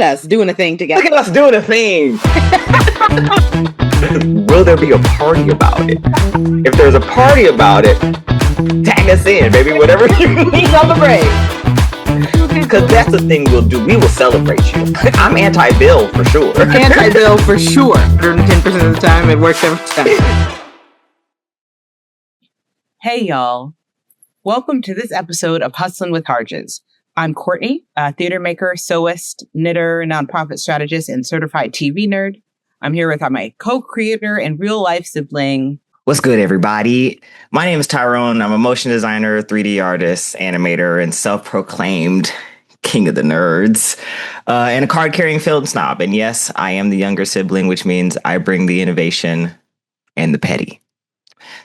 at us doing a thing together. Look at us doing a thing. Will there be a party about it? If there's a party about it, tag us in, baby. Whatever you need. Celebrate. Because that's the thing we'll do. We will celebrate you. I'm anti-Bill for sure. Anti-Bill for sure. 110% of the time, it works every time. Hey, y'all. Welcome to this episode of Hustlin' with Harges. I'm Courtney, a theater maker, sewist, knitter, nonprofit strategist, and certified TV nerd. I'm here with my co-creator and real-life sibling. What's good, everybody? My name is Tyrone. I'm a motion designer, 3D artist, animator, and self-proclaimed king of the nerds, and a card-carrying film snob. And yes, I am the younger sibling, which means I bring the innovation and the petty.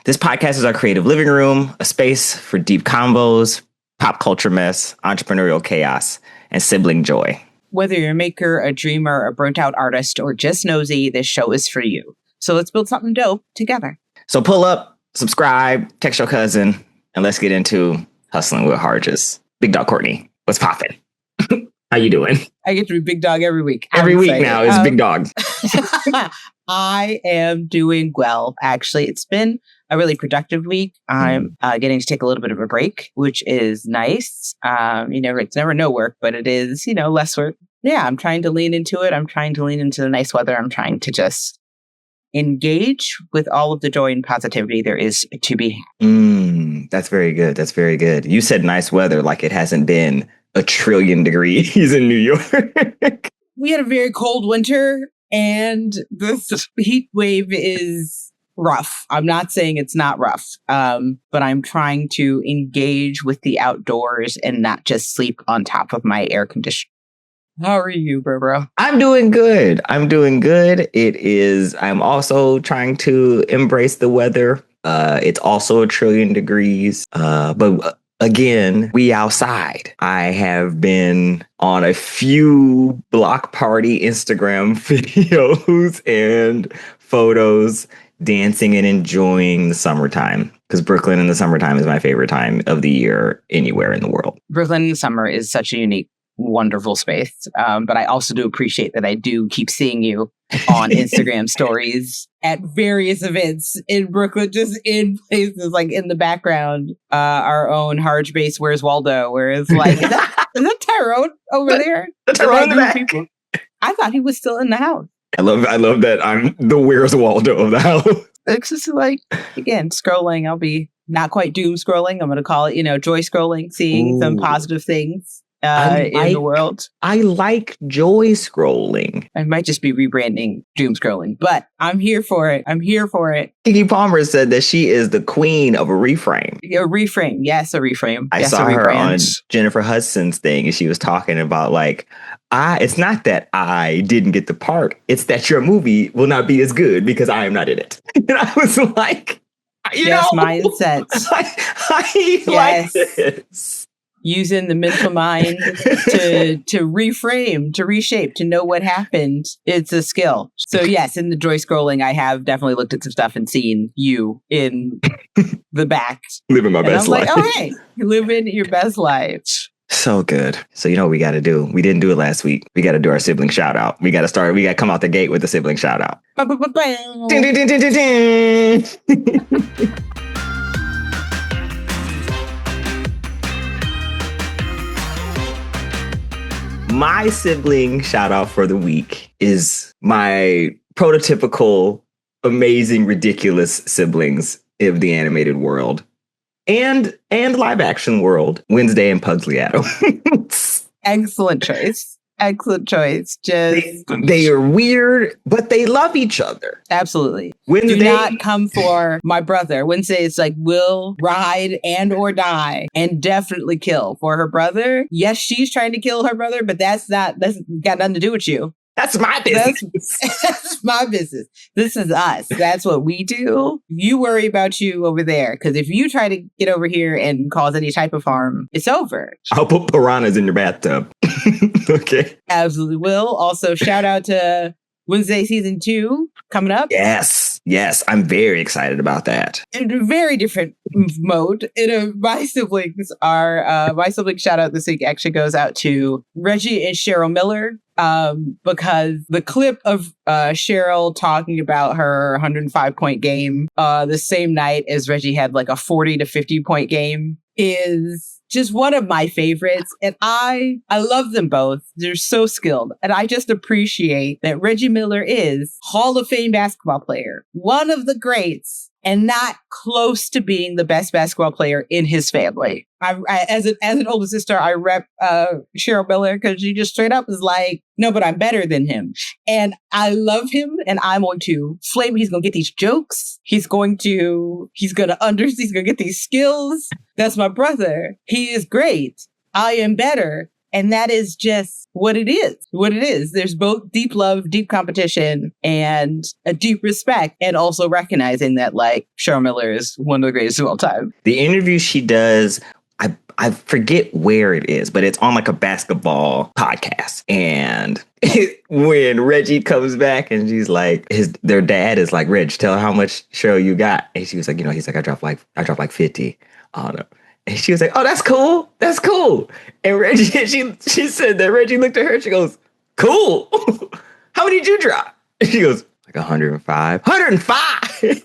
This podcast is our creative living room, a space for deep combos, pop culture mess, entrepreneurial chaos, and sibling joy. Whether you're a maker, a dreamer, a burnt out artist, or just nosy, this show is for you. So let's build something dope together. So pull up, subscribe, text your cousin, and let's get into Hustling with Harges. Big Dog Courtney, what's poppin'? How you doing? I get to be Big Dog every week. Every week now is Big Dog. I am doing well, actually. It's been a really productive week. I'm getting to take a little bit of a break, which is nice. It's never no work, but it is, less work. Yeah, I'm trying to lean into it. I'm trying to lean into the nice weather. I'm trying to just engage with all of the joy and positivity there is to be had. That's very good. That's very good. You said nice weather like it hasn't been 1 trillion degrees in New York. We had a very cold winter, and this heat wave is rough. I'm not saying it's not rough, but I'm trying to engage with the outdoors and not just sleep on top of my air conditioner. How are you, bro? I'm doing good. I'm also trying to embrace the weather. It's also 1 trillion degrees, but again, we outside. I have been on a few block party Instagram videos and photos dancing and enjoying the summertime, because Brooklyn in the summertime is my favorite time of the year anywhere in the world. Brooklyn in the summer is such a unique, wonderful space. But I also do appreciate that I do keep seeing you on Instagram stories at various events in Brooklyn, just in places like in the background. Our own Harge base, Where's Waldo? Where it's like, is that Tyrone over there? Tyrone in the back. I thought he was still in the house. I love that I'm the Where's Waldo of the house. It's just like, again, scrolling. I'll be not quite doom scrolling. I'm going to call it, joy scrolling, seeing some positive things in the world. I like joy scrolling. I might just be rebranding doom scrolling, but I'm here for it. Kiki Palmer said that she is the queen of a reframe. A reframe. Yes, a reframe. I saw her on Jennifer Hudson's thing, and she was talking about it's not that I didn't get the part. It's that your movie will not be as good because I am not in it. And I was like, mindsets. I like this. Using the mental mind to reframe, to reshape, to know what happened. It's a skill. So yes, in the joy scrolling, I have definitely looked at some stuff and seen you in the back. Living my best life. Like, oh, hey, you're living your best life. So good. So you know what we got to do? We didn't do it last week. We got to do our sibling shout out. We got to come out the gate with the sibling shout out. Ding, ding, ding, ding, ding, ding. My sibling shout out for the week is my prototypical, amazing, ridiculous siblings of the animated world and live action world, Wednesday and Pugsley Adams. Excellent choice. They are weird, but they love each other. Absolutely. Wednesday, do not come for my brother. Wednesday is like will ride and or die and definitely kill for her brother. Yes, she's trying to kill her brother, but that's got nothing to do with you. That's my business. That's my business. This is us. That's what we do. You worry about you over there. Because if you try to get over here and cause any type of harm, it's over. I'll put piranhas in your bathtub. Okay. Absolutely will. Also, shout out to Wednesday season 2 coming up. Yes. Yes, I'm very excited about that. In a very different mode. My sibling shout out this week actually goes out to Reggie and Cheryl Miller. Because the clip of Cheryl talking about her 105 point game the same night as Reggie had like a 40 to 50 point game is just one of my favorites. And I love them both. They're so skilled. And I just appreciate that Reggie Miller is Hall of Fame basketball player, one of the greats, and not close to being the best basketball player in his family. As an older sister, I rep Cheryl Miller because she just straight up is like, no, but I'm better than him. And I love him, and I'm going to flame. He's going to get these jokes. He's going to get these skills. That's my brother. He is great. I am better. And that is just what it is. There's both deep love, deep competition, and a deep respect, and also recognizing that like Cheryl Miller is one of the greatest of all time. The interview she does, I forget where it is, but it's on like a basketball podcast. And when Reggie comes back and she's like, their dad is like, Reg, tell her how much Cheryl you got. And she was like, he's like, I dropped like 50 on her. And she was like, oh, that's cool. That's cool. And Reggie, she said that Reggie looked at her and she goes, cool. How many did you drop? And she goes, like 105. 105!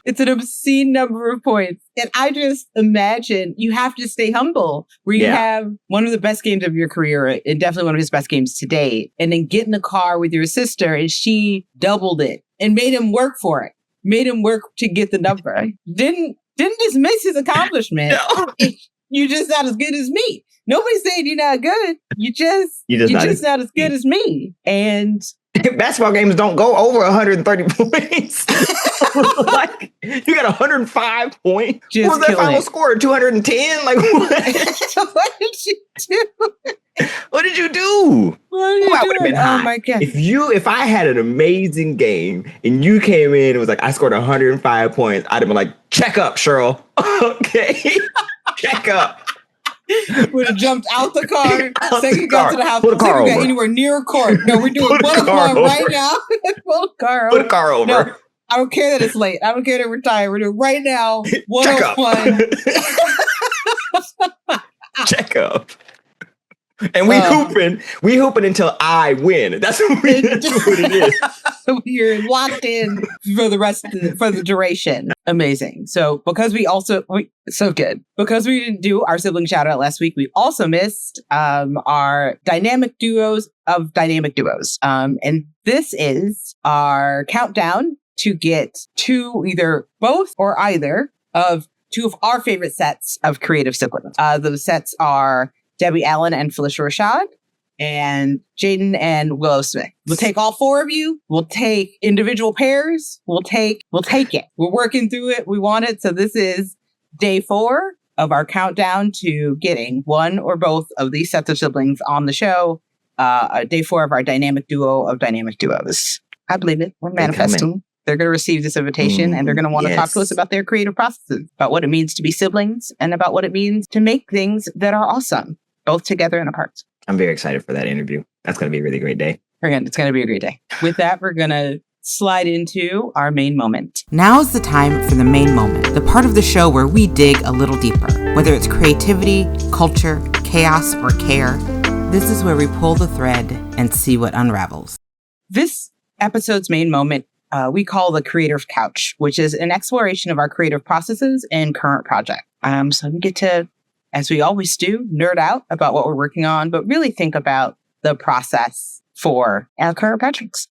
It's an obscene number of points. And I just imagine you have to stay humble where you have one of the best games of your career and definitely one of his best games to date. And then get in the car with your sister and she doubled it and made him work for it. Made him work to get the number. Didn't dismiss his accomplishment. No. You're just not as good as me. Nobody's saying you're not good. You're just not as good as me. And basketball games don't go over 130 points. Like, you got 105 points. Just what was that final score? 210? Like, what? What did you do? What did you do? I would have been high. Oh my God. If I had an amazing game and you came in and was like, I scored 105 points, I'd have been like, check up, Cheryl. Okay. Check up. Would have jumped out the car. Second got to the house. Put a car over. Anywhere near a court. No, we're doing one-on-one right now. Put a car over. No, I don't care that it's late. I don't care that we're tired. We're doing right now. 101. Check up. And we hooping until I win. That's what it is. We're locked in for the duration. Amazing. So because so good. Because we didn't do our sibling shout out last week, we also missed our dynamic duos of dynamic duos. And this is our countdown to get to either both or either of two of our favorite sets of creative siblings. Those sets are Debbie Allen and Felicia Rashad, and Jaden and Willow Smith. We'll take all four of you. We'll take individual pairs. We'll take it. We're working through it. We want it. So this is day 4 of our countdown to getting one or both of these sets of siblings on the show. Day 4 of our dynamic duo of dynamic duos. I believe it. We're manifesting. They're going to receive this invitation and they're going to want to talk to us about their creative processes, about what it means to be siblings and about what it means to make things that are awesome, both together and apart. I'm very excited for that interview. That's going to be a really great day. It's going to be a great day. With that, we're going to slide into our main moment. Now is the time for the main moment, the part of the show where we dig a little deeper. Whether it's creativity, culture, chaos, or care, this is where we pull the thread and see what unravels. This episode's main moment we call the Creative Couch, which is an exploration of our creative processes and current project. So we get to, as we always do, nerd out about what we're working on, but really think about the process for our current projects.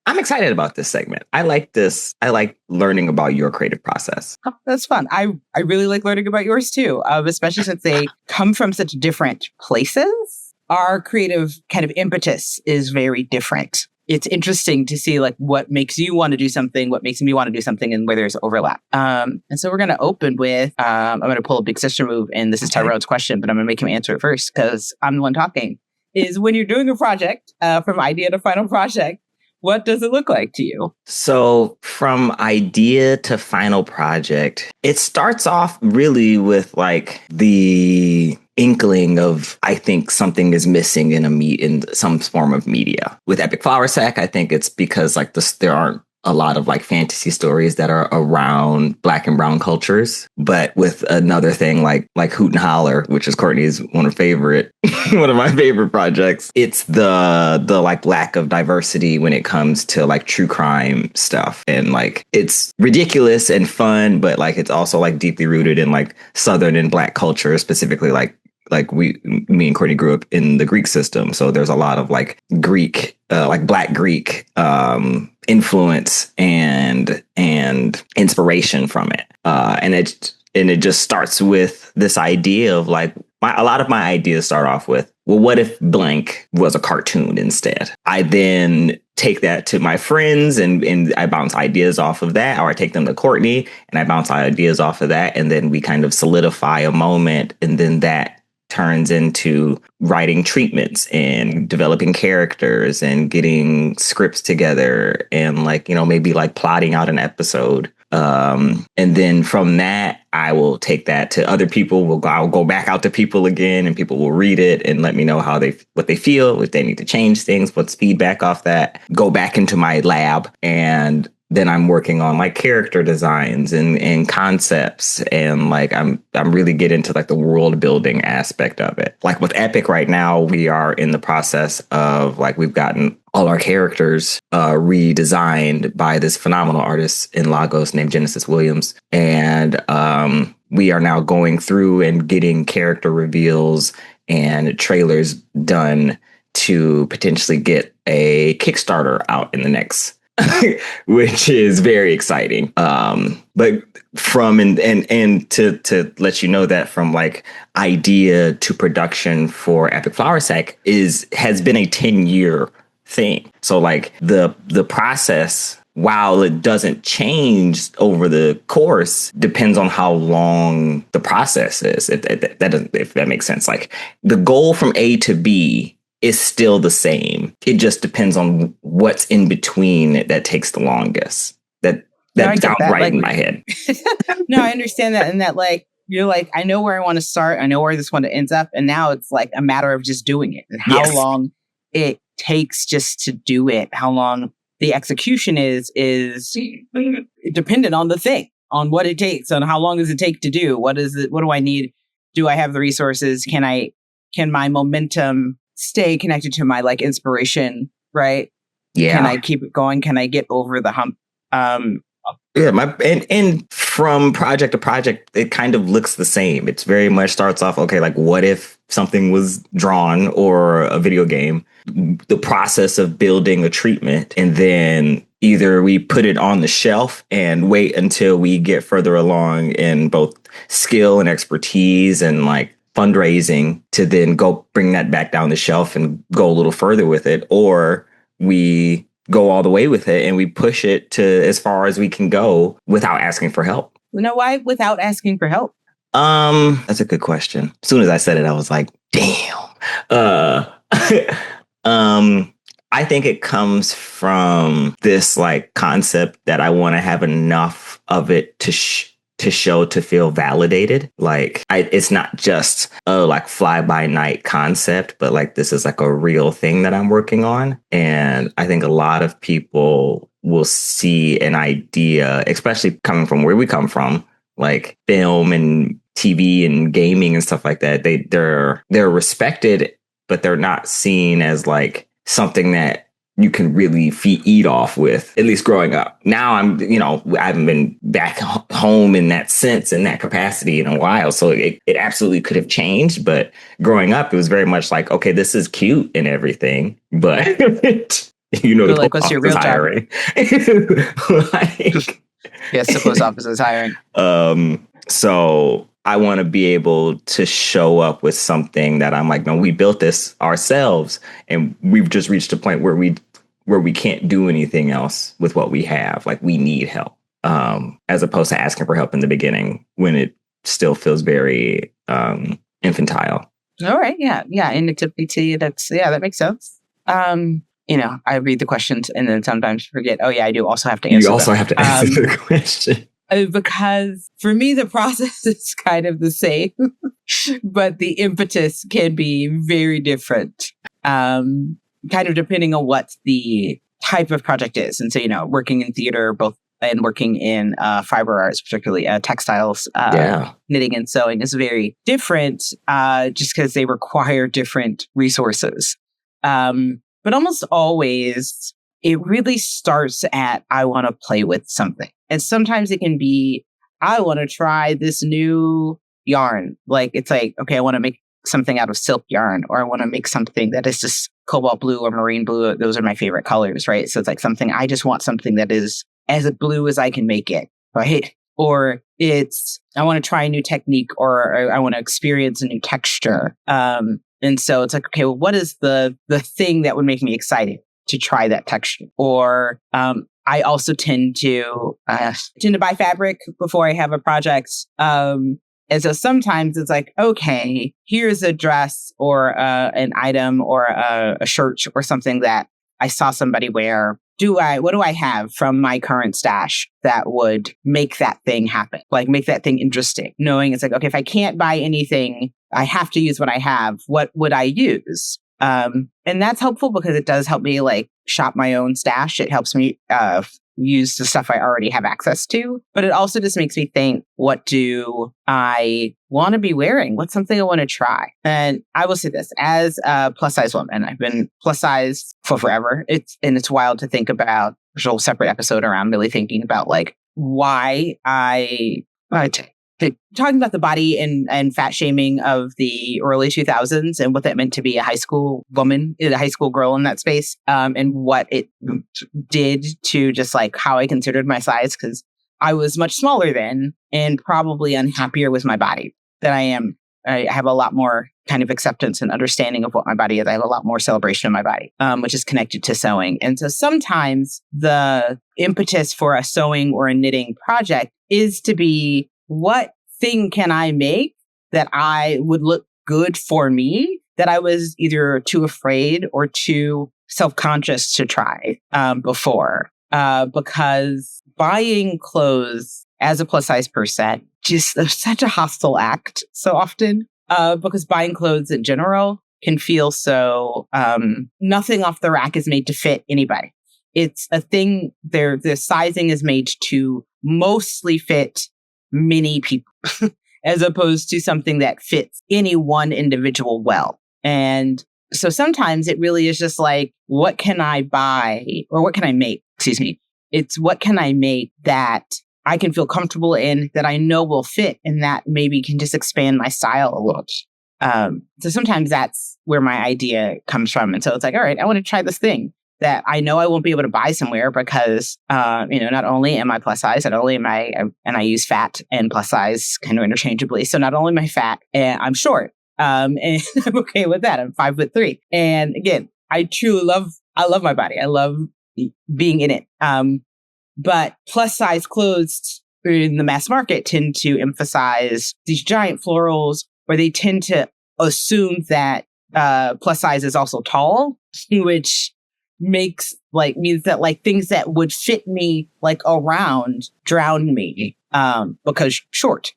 I'm excited about this segment. I like this. I like learning about your creative process. Oh, that's fun. I really like learning about yours too, especially since they come from such different places. Our creative kind of impetus is very different. It's interesting to see like what makes you want to do something, what makes me want to do something, and where there's overlap. And so we're going to open with, I'm going to pull a big sister move, and this is Tyrone's question, but I'm going to make him answer it first because I'm the one talking. Is when you're doing a project, from idea to final project, what does it look like to you? So from idea to final project, it starts off really with like the inkling of, I think something is missing in some form of media. With Epic Flower Sack, I think it's because like there aren't a lot of like fantasy stories that are around Black and brown cultures, but with another thing like Hoot and Holler, which is Courtney's one of my favorite projects. It's the like lack of diversity when it comes to like true crime stuff, and like it's ridiculous and fun, but like it's also like deeply rooted in like Southern and Black culture, specifically like me and Courtney grew up in the Greek system. So there's a lot of like Greek, like Black Greek influence and inspiration from it. And it just starts with this idea of like, a lot of my ideas start off with, well, what if blank was a cartoon instead? I then take that to my friends and I bounce ideas off of that, or I take them to Courtney and I bounce ideas off of that. And then we kind of solidify a moment, and then that turns into writing treatments and developing characters and getting scripts together and like, you know, maybe like plotting out an episode. And then from that, I will take that to other people. I'll go back out to people again, and people will read it and let me know what they feel, if they need to change things, what's feedback off that. Go back into my lab, and then I'm working on like character designs and concepts, and like I'm really getting into like the world building aspect of it. Like with Epic right now, we are in the process of like, we've gotten all our characters redesigned by this phenomenal artist in Lagos named Genesis Williams. And we are now going through and getting character reveals and trailers done to potentially get a Kickstarter out in the next which is very exciting. But from and to let you know that from like idea to production for Epic Flower Sack has been a 10-year thing. So like the process, while it doesn't change over the course, depends on how long the process is. If that makes sense. Like the goal from A to B is still the same. It just depends on what's in between that takes the longest. That's outright like, in my head. No, I understand that. And that like, you're like, I know where I want to start. I know where this one ends up. And now it's like a matter of just doing it and how long it takes just to do it. How long the execution is dependent on the thing, on what it takes, on how long does it take to do? What is it? What do I need? Do I have the resources? Can my momentum stay connected to my like inspiration, right? Yeah. Can I keep it going? Can I get over the hump? And from project to project, it kind of looks the same. It's very much starts off, okay, like what if something was drawn or a video game? The process of building a treatment, and then either we put it on the shelf and wait until we get further along in both skill and expertise and like fundraising to then go bring that back down the shelf and go a little further with it, or we go all the way with it and we push it to as far as we can go without asking for help. You know why without asking for help? That's a good question. As soon as I said it, I was like, damn. I think it comes from this like concept that I want to have enough of it to show to feel validated. Like it's not just a like fly by night concept, but like this is like a real thing that I'm working on. And I think a lot of people will see an idea, especially coming from where we come from, like film and TV and gaming and stuff like that. They're respected, but they're not seen as like something that you can really eat off with, at least growing up. Now I haven't been back home in that sense, in that capacity in a while. So it absolutely could have changed. But growing up, it was very much like, okay, this is cute and everything, but the like, what's your real hiring. Yes, the post office is hiring. So I want to be able to show up with something that I'm like, no, we built this ourselves and we've just reached a point where we can't do anything else with what we have. Like we need help, as opposed to asking for help in the beginning when it still feels very infantile. All right. Yeah. Yeah. And it's a PT. That makes sense. I read the questions and then sometimes forget, oh yeah, I do also have to answer. You also have to answer the question. Because for me, the process is kind of the same, but the impetus can be very different. Kind of depending on what the type of project is. And so, working in theater, both and working in fiber arts, particularly textiles, knitting and sewing is very different just because they require different resources. But almost always, it really starts at, I want to play with something. And sometimes it can be, I want to try this new yarn. Like, it's like, okay, I want to make something out of silk yarn, or I want to make something that is just cobalt blue or marine blue. Those are my favorite colors, right? So it's like I just want something that is as blue as I can make it, right? Or it's, I want to try a new technique, or I want to experience a new texture. And so it's like, okay, well, what is the thing that would make me excited to try that texture? Or I also tend to buy fabric before I have a project. And so sometimes it's like, okay, here's a dress or an item or a shirt or something that I saw somebody wear. What do I have from my current stash that would make that thing happen? Like, make that thing interesting. Knowing it's like, okay, if I can't buy anything, I have to use what I have. What would I use? And that's helpful because it does help me like shop my own stash. It helps me use the stuff I already have access to. But it also just makes me think, what do I want to be wearing? What's something I want to try? And I will say this, as a plus size woman, I've been plus size for forever. It's wild to think about. There's a whole separate episode around really thinking about like why talking about the body and fat shaming of the early 2000s and what that meant to be a high school woman, a high school girl in that space, and what it did to just like how I considered my size, because I was much smaller then and probably unhappier with my body than I am. I have a lot more kind of acceptance and understanding of what my body is. I have a lot more celebration of my body, which is connected to sewing. And so sometimes the impetus for a sewing or a knitting project is to be, what thing can I make that I would look good for me, that I was either too afraid or too self-conscious to try before? Because buying clothes as a plus size person, just such a hostile act so often, because buying clothes in general can feel so, nothing off the rack is made to fit anybody. It's a thing, the sizing is made to mostly fit many people, as opposed to something that fits any one individual well. And so sometimes it really is just like, what can I buy, or what can I make? Excuse me. It's what can I make that I can feel comfortable in, that I know will fit, and that maybe can just expand my style a little. So sometimes that's where my idea comes from. And so it's like, all right, I want to try this thing that I know I won't be able to buy somewhere because, not only am I plus size, not only am I, and I use fat and plus size kind of interchangeably. So not only am I fat, and I'm short, and I'm okay with that. I'm 5'3". And again, I love my body. I love being in it. But plus size clothes in the mass market tend to emphasize these giant florals, or they tend to assume that plus size is also tall, which means that like things that would fit me like around drown me because short.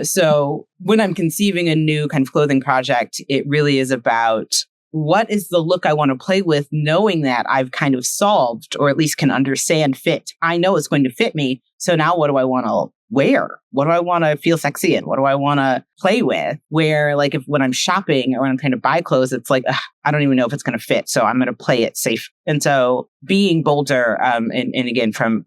So when I'm conceiving a new kind of clothing project, it really is about, what is the look I want to play with, knowing that I've kind of solved, or at least can understand fit. I know it's going to fit me. So now what do I want to wear? What do I want to feel sexy in? What do I want to play with? Where like when I'm shopping or when I'm trying to buy clothes, it's like, I don't even know if it's going to fit. So I'm going to play it safe. And so being bolder, and again, from,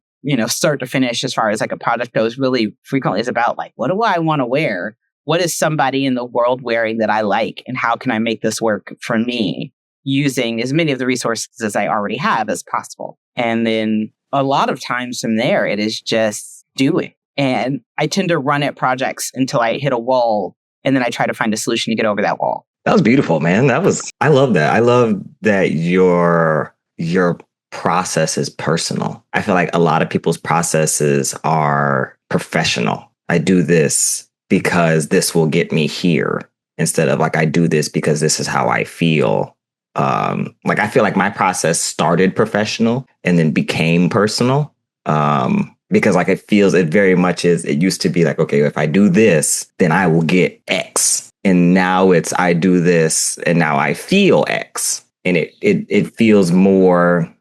start to finish, as far as like a project goes, really frequently is about like, what do I want to wear? What is somebody in the world wearing that I like? And how can I make this work for me, using as many of the resources as I already have as possible? And then a lot of times from there, it is just doing. And I tend to run at projects until I hit a wall, and then I try to find a solution to get over that wall. That was beautiful, man. I love that. I love that your process is personal. I feel like a lot of people's processes are professional. I do this because this will get me here, instead of like, I do this because this is how I feel. I feel like my process started professional and then became personal. Because like it very much is, it used to be like, okay, if I do this, then I will get X. And now it's, I do this and now I feel X. And it feels more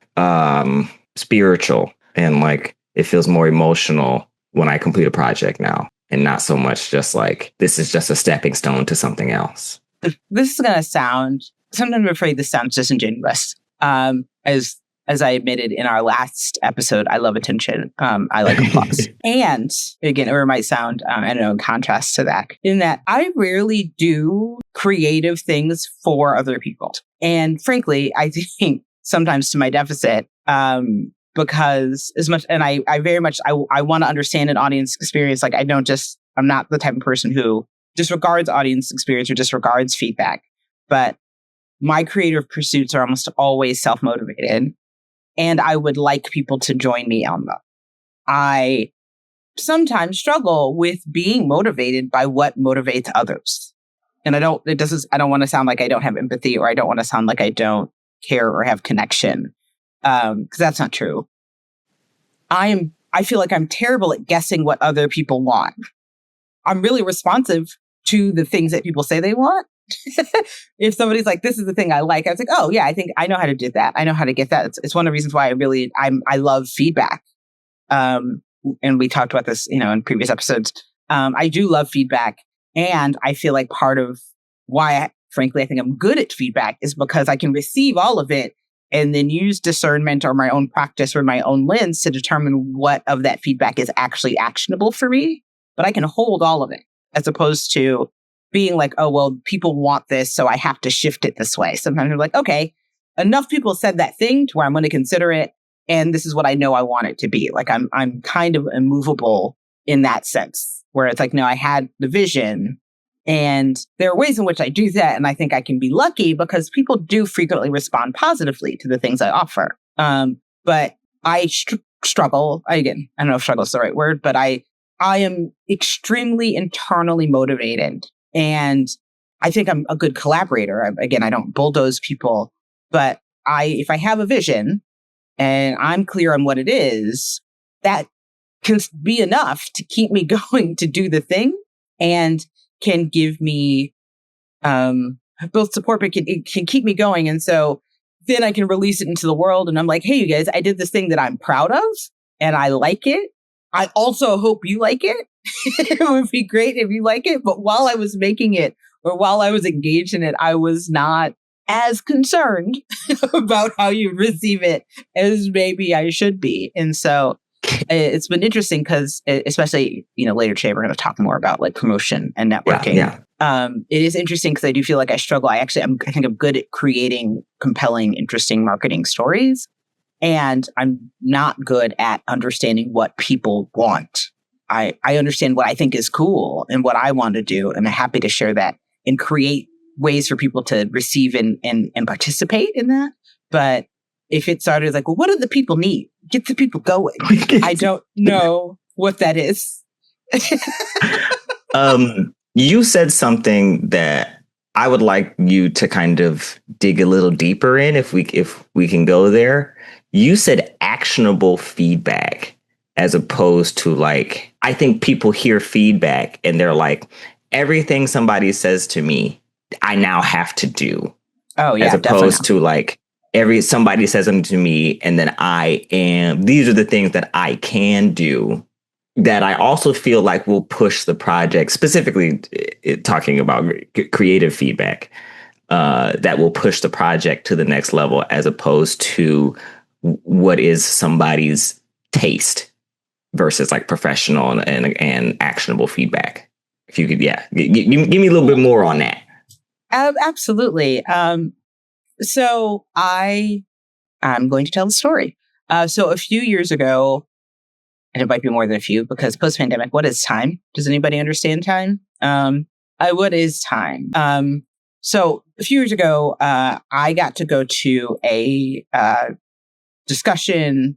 spiritual, and like it feels more emotional when I complete a project now, and not so much just like this is just a stepping stone to something else. This is gonna sound, sometimes I'm afraid this sounds disingenuous. As I admitted in our last episode, I love attention. I like applause. And again, it might sound, I don't know, in contrast to that, in that I rarely do creative things for other people. And frankly, I think sometimes to my deficit, because as much, and I very much, I want to understand an audience experience. Like I'm not the type of person who disregards audience experience or disregards feedback, but my creative pursuits are almost always self-motivated. And I would like people to join me on them. I sometimes struggle with being motivated by what motivates others. And I don't want to sound like I don't have empathy, or I don't want to sound like I don't care or have connection. Because that's not true. I feel like I'm terrible at guessing what other people want. I'm really responsive to the things that people say they want. If somebody's like, this is the thing I like, I was like, oh yeah, I think I know how to do that. I know how to get that. It's one of the reasons why I love feedback. And we talked about this, in previous episodes. I do love feedback. And I feel like part of why, frankly, I think I'm good at feedback is because I can receive all of it and then use discernment or my own practice or my own lens to determine what of that feedback is actually actionable for me. But I can hold all of it, as opposed to being like, oh, well, people want this, so I have to shift it this way. Sometimes I'm like, okay, enough people said that thing to where I'm going to consider it, and this is what I know I want it to be. Like I'm kind of immovable in that sense, where it's like, no, I had the vision, and there are ways in which I do that, and I think I can be lucky because people do frequently respond positively to the things I offer. But I struggle. Again, I don't know if struggle is the right word, but I am extremely internally motivated. And I think I'm a good collaborator. Again, I don't bulldoze people, but if I have a vision and I'm clear on what it is, that can be enough to keep me going to do the thing, and can give me both support, but it can keep me going. And so then I can release it into the world. And I'm like, hey, you guys, I did this thing that I'm proud of and I like it. I also hope you like it. It would be great if you like it. But while I was making it, or while I was engaged in it, I was not as concerned about how you receive it as maybe I should be. And so it's been interesting because, especially, later today, we're going to talk more about like promotion and networking. Yeah. It is interesting because I do feel like I struggle. I think I'm good at creating compelling, interesting marketing stories. And I'm not good at understanding what people want. I understand what I think is cool and what I want to do. And I'm happy to share that and create ways for people to receive and participate in that. But if it started like, well, what do the people need? Get the people going. I don't know what that is. You said something that I would like you to kind of dig a little deeper in, if we can go there. You said actionable feedback, as opposed to like, I think people hear feedback and they're like, everything somebody says to me, I now have to do. Oh yeah, as opposed to like somebody says something to me and then these are the things that I can do, that I also feel like will push the project, specifically talking about creative feedback, that will push the project to the next level, as opposed to what is somebody's taste versus like professional and actionable feedback. If you could, give me a little bit more on that. Absolutely. So I'm going to tell the story. So a few years ago, and it might be more than a few, because post-pandemic, what is time? Does anybody understand time? What is time? So a few years ago, I got to go to a discussion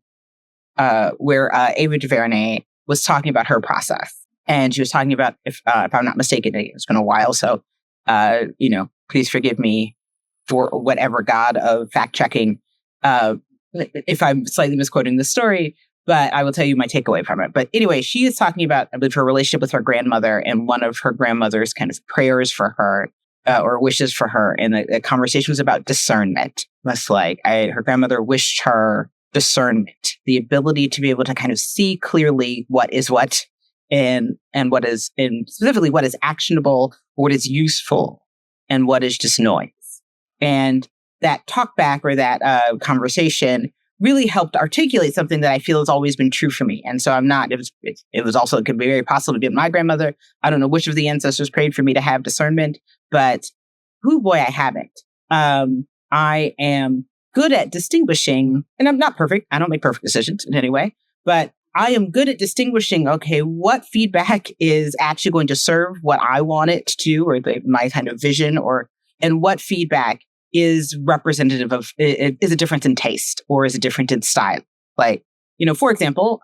where Ava DuVernay was talking about her process. And she was talking about, if I'm not mistaken, it's been a while, so please forgive me for whatever god of fact checking if I'm slightly misquoting the story, but I will tell you my takeaway from it. But anyway, she is talking about, I believe, her relationship with her grandmother, and one of her grandmother's kind of prayers for her or wishes for her. And the conversation was about discernment. That's like, her grandmother wished her discernment, the ability to be able to kind of see clearly what is what and what is, and specifically what is actionable, what is useful, and what is just noise. And that talk back or that conversation really helped articulate something that I feel has always been true for me. And so it was also, it could be very possible to be my grandmother. I don't know which of the ancestors prayed for me to have discernment, but boy, I haven't. I am good at distinguishing, and I'm not perfect. I don't make perfect decisions in any way, but I am good at distinguishing, okay, what feedback is actually going to serve what I want it to, or my kind of vision, and what feedback is representative of, is a difference in taste or is a difference in style. Like, for example,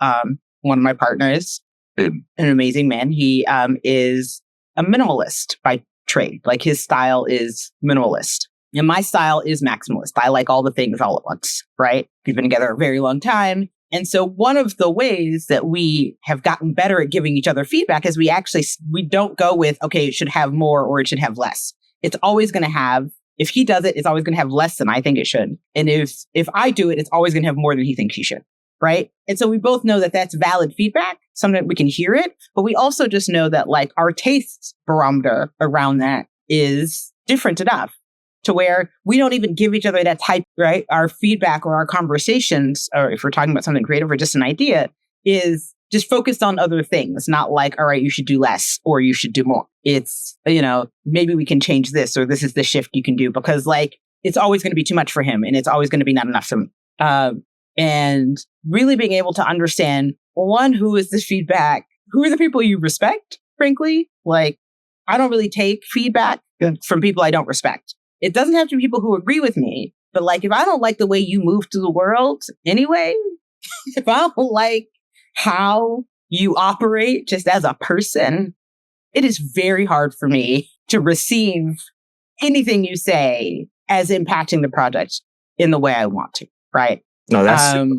one of my partners, an amazing man, he is a minimalist by trade. Like his style is minimalist. And my style is maximalist. I like all the things all at once, right? We've been together a very long time. And so one of the ways that we have gotten better at giving each other feedback is we don't go with, okay, it should have more or it should have less. It's always going to have, if he does it, it's always going to have less than I think it should. And if I do it, it's always going to have more than he thinks he should, right? And so we both know that that's valid feedback. Sometimes we can hear it, but we also just know that like our taste barometer around that is different enough to where we don't even give each other that type, right? Our feedback or our conversations, or if we're talking about something creative or just an idea, is just focused on other things, not like, all right, you should do less or you should do more. It's, maybe we can change this, or this is the shift you can do, because like, it's always going to be too much for him and it's always going to be not enough for me. And really being able to understand, one, who is this feedback? Who are the people you respect, frankly? Like, I don't really take feedback from people I don't respect. It doesn't have to be people who agree with me, but like, if I don't like the way you move through the world anyway, if I don't like how you operate just as a person, it is very hard for me to receive anything you say as impacting the project in the way I want to, right? No,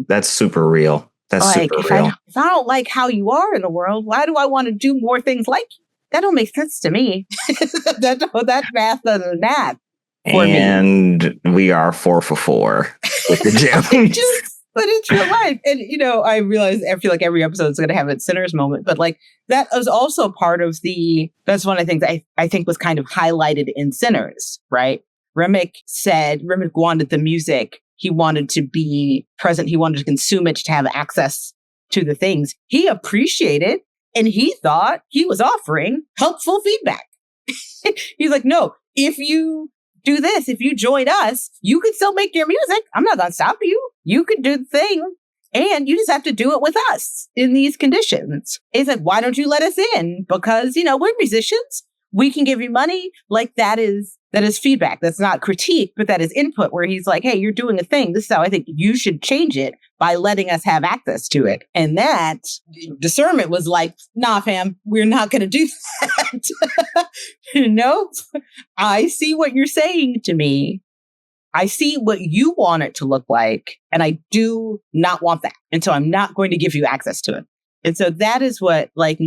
that's super real. That's like, super real. If I don't like how you are in the world, why do I want to do more things like you? That don't make sense to me. that math doesn't math. And we are 4 for 4 with the gym. But it's real life. And, I feel like every episode is going to have its Sinners moment. But like, that was also part of that's one of the things I think was kind of highlighted in Sinners, right? Remick wanted the music. He wanted to be present. He wanted to consume it, to have access to the things. He appreciated, and he thought he was offering helpful feedback. He's like, no, if you do this, if you join us, you can still make your music. I'm not going to stop you. You could do the thing, and you just have to do it with us in these conditions. He's like, why don't you let us in? Because, we're musicians. We can give you money. Like that is feedback. That's not critique, but that is input, where he's like, hey, you're doing a thing. This is how I think you should change it, by letting us have access to it. And that discernment was like, nah, fam, we're not going to do that. I see what you're saying to me. I see what you want it to look like, and I do not want that. And so I'm not going to give you access to it. And so that is what, like,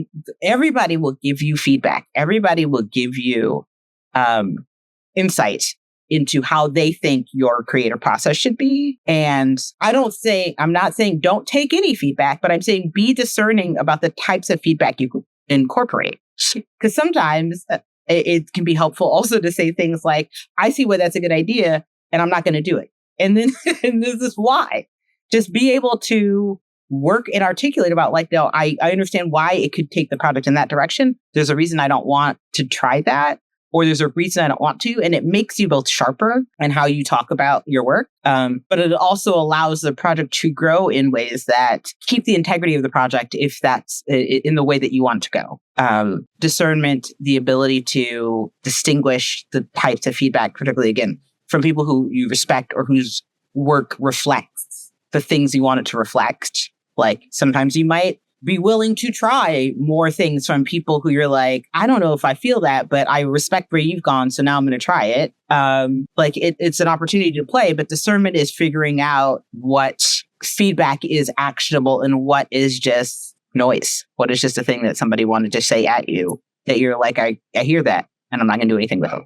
everybody will give you feedback. Everybody will give you insight into how they think your creative process should be. And I'm not saying don't take any feedback, but I'm saying be discerning about the types of feedback you incorporate. Because sometimes it can be helpful also to say things like, I see why that's a good idea, and I'm not going to do it. And then and this is why. Just be able to work and articulate about like, no, I understand why it could take the project in that direction. There's a reason I don't want to try that, or there's a reason I don't want to. And it makes you both sharper in how you talk about your work. But it also allows the project to grow in ways that keep the integrity of the project, if that's in the way that you want to go. Discernment, the ability to distinguish the types of feedback, particularly again, from people who you respect or whose work reflects the things you want it to reflect. Like sometimes you might be willing to try more things from people who you're like, I don't know if I feel that, but I respect where you've gone, so now I'm going to try it. It's an opportunity to play, but discernment is figuring out what feedback is actionable and what is just noise. What is just a thing that somebody wanted to say at you that you're like, I hear that, and I'm not going to do anything with it.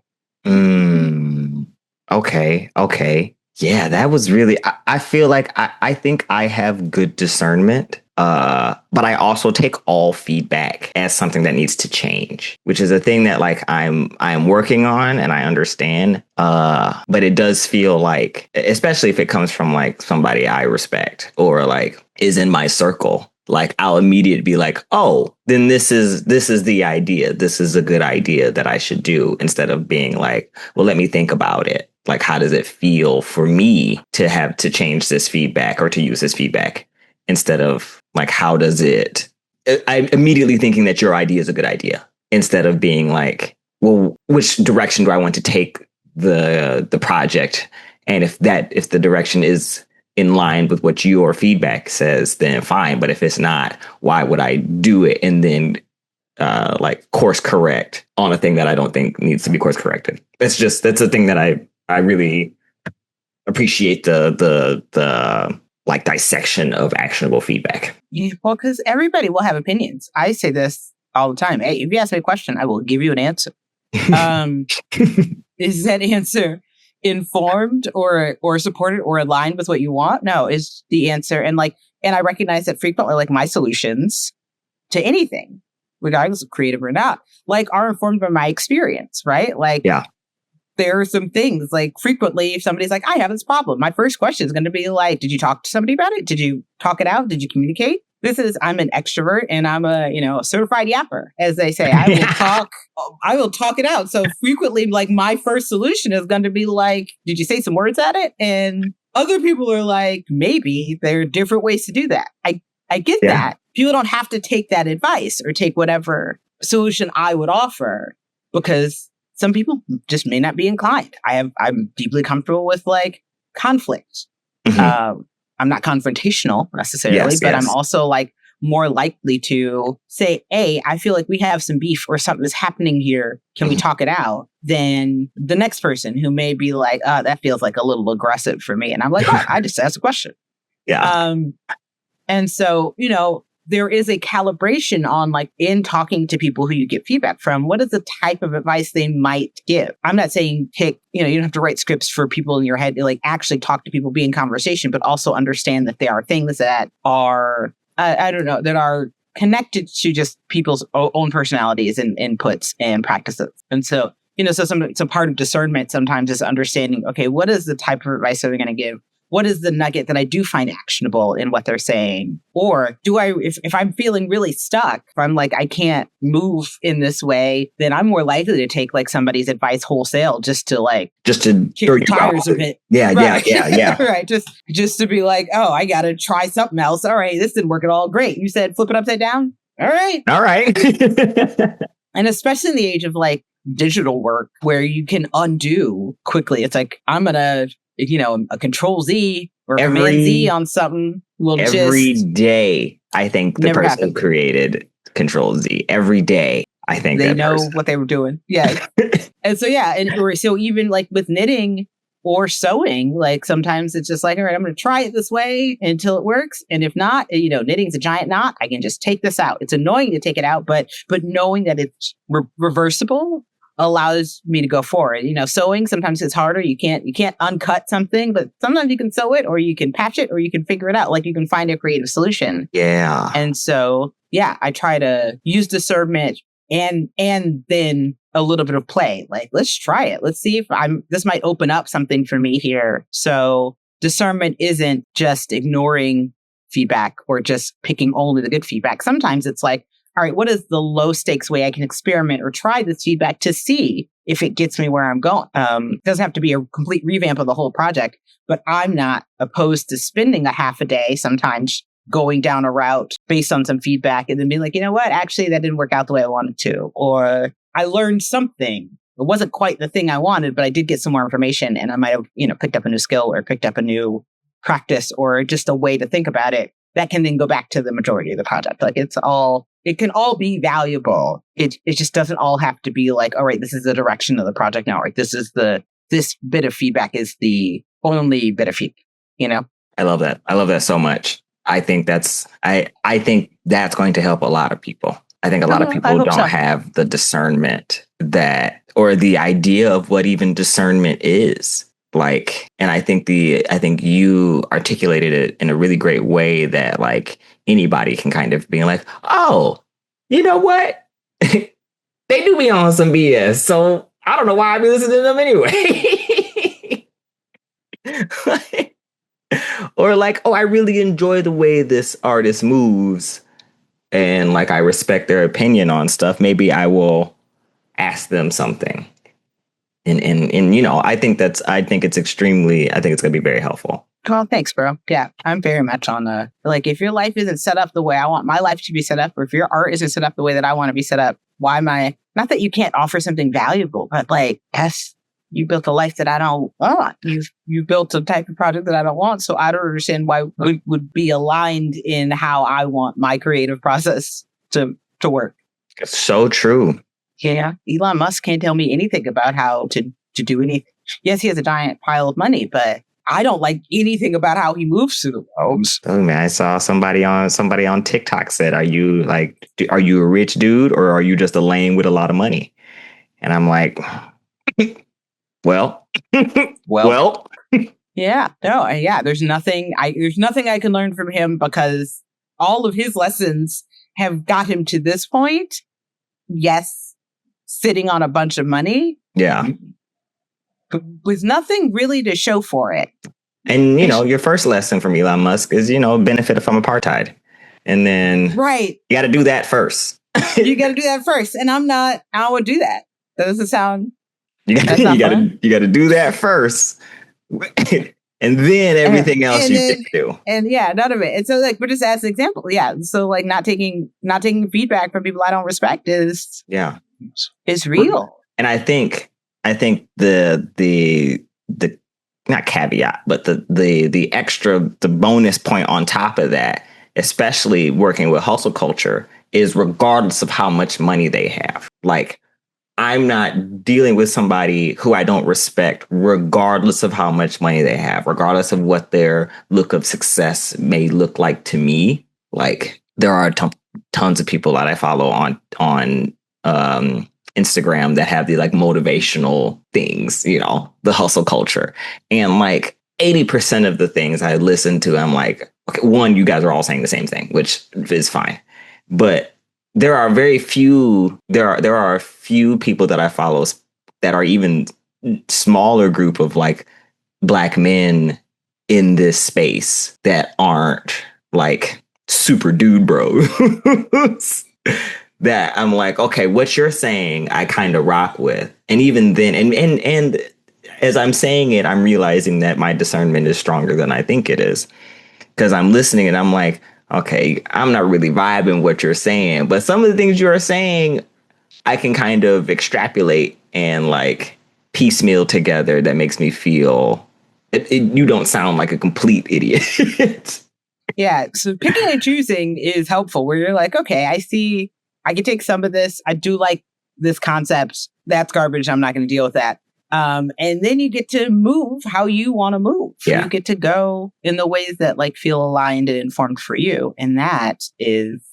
Okay. Yeah, that was really, I feel like I think I have good discernment. But I also take all feedback as something that needs to change, which is a thing that like I'm working on and I understand. But it does feel like, especially if it comes from like somebody I respect or like is in my circle, like I'll immediately be like, oh, then this is the idea. This is a good idea that I should do, instead of being like, well, let me think about it. Like, how does it feel for me to have to change this feedback or to use this feedback, instead of like, how does it, I'm immediately thinking that your idea is a good idea, instead of being like, well, which direction do I want to take the project? And if the direction is in line with what your feedback says, then fine. But if it's not, why would I do it and then like course correct on a thing that I don't think needs to be course corrected? That's a thing that I really appreciate, the like dissection of actionable feedback. Yeah, well, because everybody will have opinions. I say this all the time. Hey, if you ask me a question, I will give you an answer. Is that answer informed or supported or aligned with what you want? No, is the answer. And I recognize that frequently, like my solutions to anything, regardless of creative or not, like are informed by my experience, right? Like, yeah. There are some things like frequently if somebody's like, I have this problem, my first question is going to be like, did you talk to somebody about it? Did you talk it out? Did you communicate? I'm an extrovert and I'm a certified yapper, as they say. I will talk it out. So frequently, like my first solution is going to be like, did you say some words at it? And other people are like, maybe there are different ways to do that. I get that. People don't have to take that advice or take whatever solution I would offer, because some people just may not be inclined. I'm deeply comfortable with like conflict. Mm-hmm. I'm not confrontational necessarily, but I'm also like more likely to say, hey, I feel like we have some beef or something is happening here. Can we talk it out? Than the next person who may be like, that feels like a little aggressive for me. And I'm like, I just asked a question. Yeah. And so, there is a calibration on like in talking to people who you get feedback from, what is the type of advice they might give? I'm not saying you don't have to write scripts for people in your head to like actually talk to people, be in conversation, but also understand that there are things that are, that are connected to just people's own personalities and inputs and practices. And so, so part of discernment sometimes is understanding, okay, what is the type of advice that they're going to give? What is the nugget that I do find actionable in what they're saying? Or do if I'm feeling really stuck, if I'm like, I can't move in this way, then I'm more likely to take like somebody's advice wholesale just to kick the tires a bit. Yeah. Right. Just to be like, oh, I got to try something else. All right. This didn't work at all. Great. You said flip it upside down. All right. And especially in the age of like digital work where you can undo quickly. It's like, I'm going to, a control Z or command Z on something will every day. I think the person who created control Z every day. I think they know what they were doing. Yeah. And so, so even like with knitting or sewing, like sometimes it's just like, all right, I'm going to try it this way until it works. And if not, knitting's a giant knot. I can just take this out. It's annoying to take it out, but knowing that it's reversible allows me to go forward. Sewing, sometimes it's harder. You can't uncut something, but sometimes you can sew it or you can patch it or you can figure it out. Like you can find a creative solution. Yeah. And so, I try to use discernment and then a little bit of play. Like, let's try it. Let's see if this might open up something for me here. So discernment isn't just ignoring feedback or just picking only the good feedback. Sometimes it's like, all right, what is the low stakes way I can experiment or try this feedback to see if it gets me where I'm going? It doesn't have to be a complete revamp of the whole project, but I'm not opposed to spending a half a day sometimes going down a route based on some feedback and then being like, you know what, actually that didn't work out the way I wanted to. Or I learned something. It wasn't quite the thing I wanted, but I did get some more information and I might have, picked up a new skill or picked up a new practice or just a way to think about it that can then go back to the majority of the project. Like it can all be valuable. It just doesn't all have to be like, all right, this is the direction of the project now. Right? This bit of feedback is the only bit of feedback, I love that. I love that so much. I think I think that's going to help a lot of people. I think a lot of people don't have the discernment that, or the idea of what even discernment is. Like, and I think you articulated it in a really great way that like anybody can kind of be like, oh, you know what? They do be on some BS. So I don't know why I be listening to them anyway. Or like, oh, I really enjoy the way this artist moves. And like, I respect their opinion on stuff. Maybe I will ask them something. And you know, I think it's going to be very helpful. Well, thanks, bro. Yeah, I'm very much on like, if your life isn't set up the way I want my life to be set up, or if your art isn't set up the way that I want to be set up, why am I, not that you can't offer something valuable, but like, yes, you built a life that I don't want. You built a type of project that I don't want. So I don't understand why we would be aligned in how I want my creative process to work. It's so true. Yeah, Elon Musk can't tell me anything about how to do anything. Yes, he has a giant pile of money, but I don't like anything about how he moves through the world. Oh man, I saw somebody on TikTok said, "Are you a rich dude, or are you just a lame with a lot of money?" And I'm like, well. Yeah, no, yeah. There's nothing I can learn from him, because all of his lessons have got him to this point. Yes. Sitting on a bunch of money. Yeah. With nothing really to show for it. And, you know, your first lesson from Elon Musk is, you know, benefit from apartheid. And then right. You got to do that first. You got to do that first. And I don't want to do that. That doesn't sound. You got to do that first. And then everything else you can do. And yeah, none of it. And so like, but just as an example, yeah. So like not taking feedback from people I don't respect is real. And I think the not caveat, but the bonus point on top of that, especially working with hustle culture, is regardless of how much money they have. Like, I'm not dealing with somebody who I don't respect, regardless of how much money they have, regardless of what their look of success may look like to me. Like, there are tons of people that I follow on Instagram that have the like motivational things, you know, the hustle culture. And like 80% of the things I listen to, I'm like, okay, one, you guys are all saying the same thing, which is fine. But there are a few people that I follow that are even smaller group of like Black men in this space that aren't like super dude bros. That I'm like, okay, what you're saying, I kind of rock with. And even then, and as I'm saying it, I'm realizing that my discernment is stronger than I think it is. Because I'm listening and I'm like, okay, I'm not really vibing what you're saying, but some of the things you are saying, I can kind of extrapolate and like piecemeal together. That makes me feel you don't sound like a complete idiot. Yeah. So picking and choosing is helpful, where you're like, okay, I see, I can take some of this. I do like this concept. That's garbage. I'm not going to deal with that. And then you get to move how you want to move. Yeah. You get to go in the ways that like feel aligned and informed for you. And that is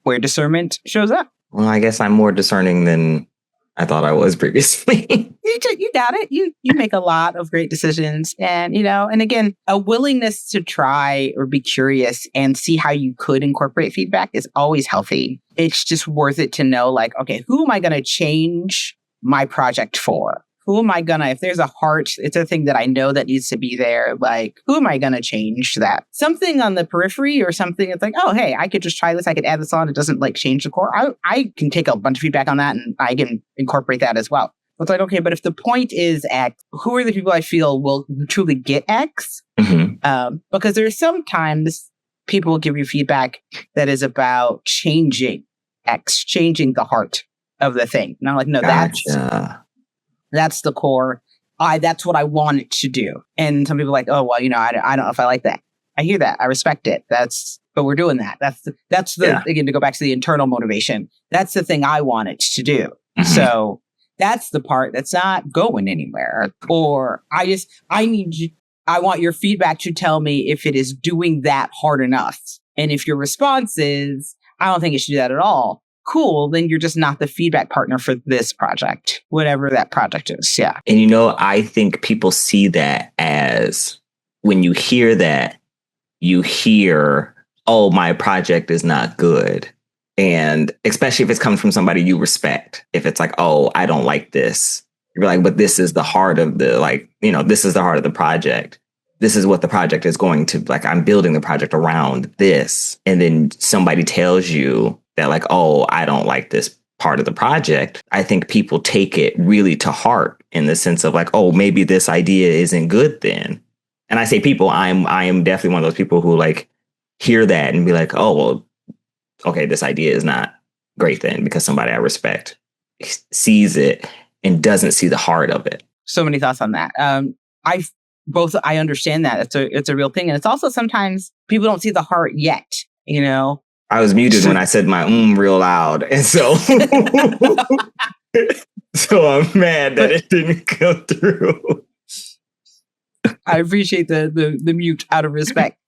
where discernment shows up. Well, I guess I'm more discerning than I thought I was previously. You got it. You make a lot of great decisions. And, you know, and again, a willingness to try or be curious and see how you could incorporate feedback is always healthy. It's just worth it to know, like, okay, who am I going to change my project for? Who am I gonna, if there's a heart, it's a thing that I know that needs to be there. Like, who am I gonna change that? Something on the periphery or something that's like, oh, hey, I could just try this. I could add this on. It doesn't like change the core. I can take a bunch of feedback on that and I can incorporate that as well. It's like, okay, but if the point is X, who are the people I feel will truly get X? Mm-hmm. Because there's sometimes people will give you feedback that is about changing X, changing the heart of the thing. And I'm like, no, Gotcha. That's the core. That's what I want it to do. And some people are like, oh, well, you know, I don't know if I like that. I hear that. I respect it. But we're doing that. Again, to go back to the internal motivation. That's the thing I want it to do. Mm-hmm. So that's the part that's not going anywhere. Or I want your feedback to tell me if it is doing that hard enough. And if your response is, I don't think it should do that at all. cool, then you're just not the feedback partner for this project, whatever that project is. Yeah. And, I think people see that as when you hear that, you hear, oh, my project is not good. And especially if it's coming from somebody you respect, if it's like, oh, I don't like this, you're like, but this is the heart of this is the heart of the project. This is what the project is going to, like, I'm building the project around this. And then somebody tells you that, like, oh, I don't like this part of the project. I think people take it really to heart in the sense of like, oh, maybe this idea isn't good then. And I say people, I am definitely one of those people who like hear that and be like, oh, well, okay, this idea is not great then, because somebody I respect sees it and doesn't see the heart of it. So many thoughts on that. I understand that it's a real thing. And it's also sometimes people don't see the heart yet, I was muted when I said my real loud. And so, so I'm mad that it didn't come through. I appreciate the mute out of respect.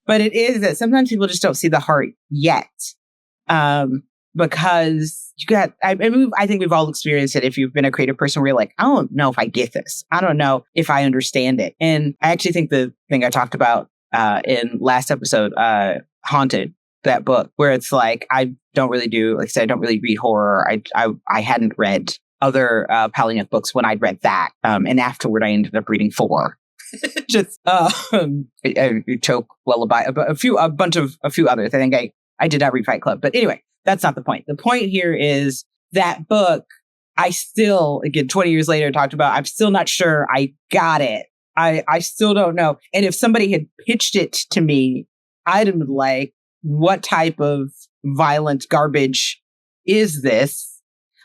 But it is that sometimes people just don't see the heart yet. Because I think we've all experienced it. If you've been a creative person where you're like, I don't know if I get this. I don't know if I understand it. And I actually think the thing I talked about in last episode, Haunted, that book, where it's like, I don't really read horror. I hadn't read other Palahniuk books when I'd read that. And afterward, I ended up reading 4. Just choke lullaby, a few others. I think I did not read Fight Club, but anyway, that's not the point. The point here is that book. I still, again, 20 years later, talked about. I'm still not sure I got it. I still don't know. And if somebody had pitched it to me, I'd have been like, what type of violent garbage is this?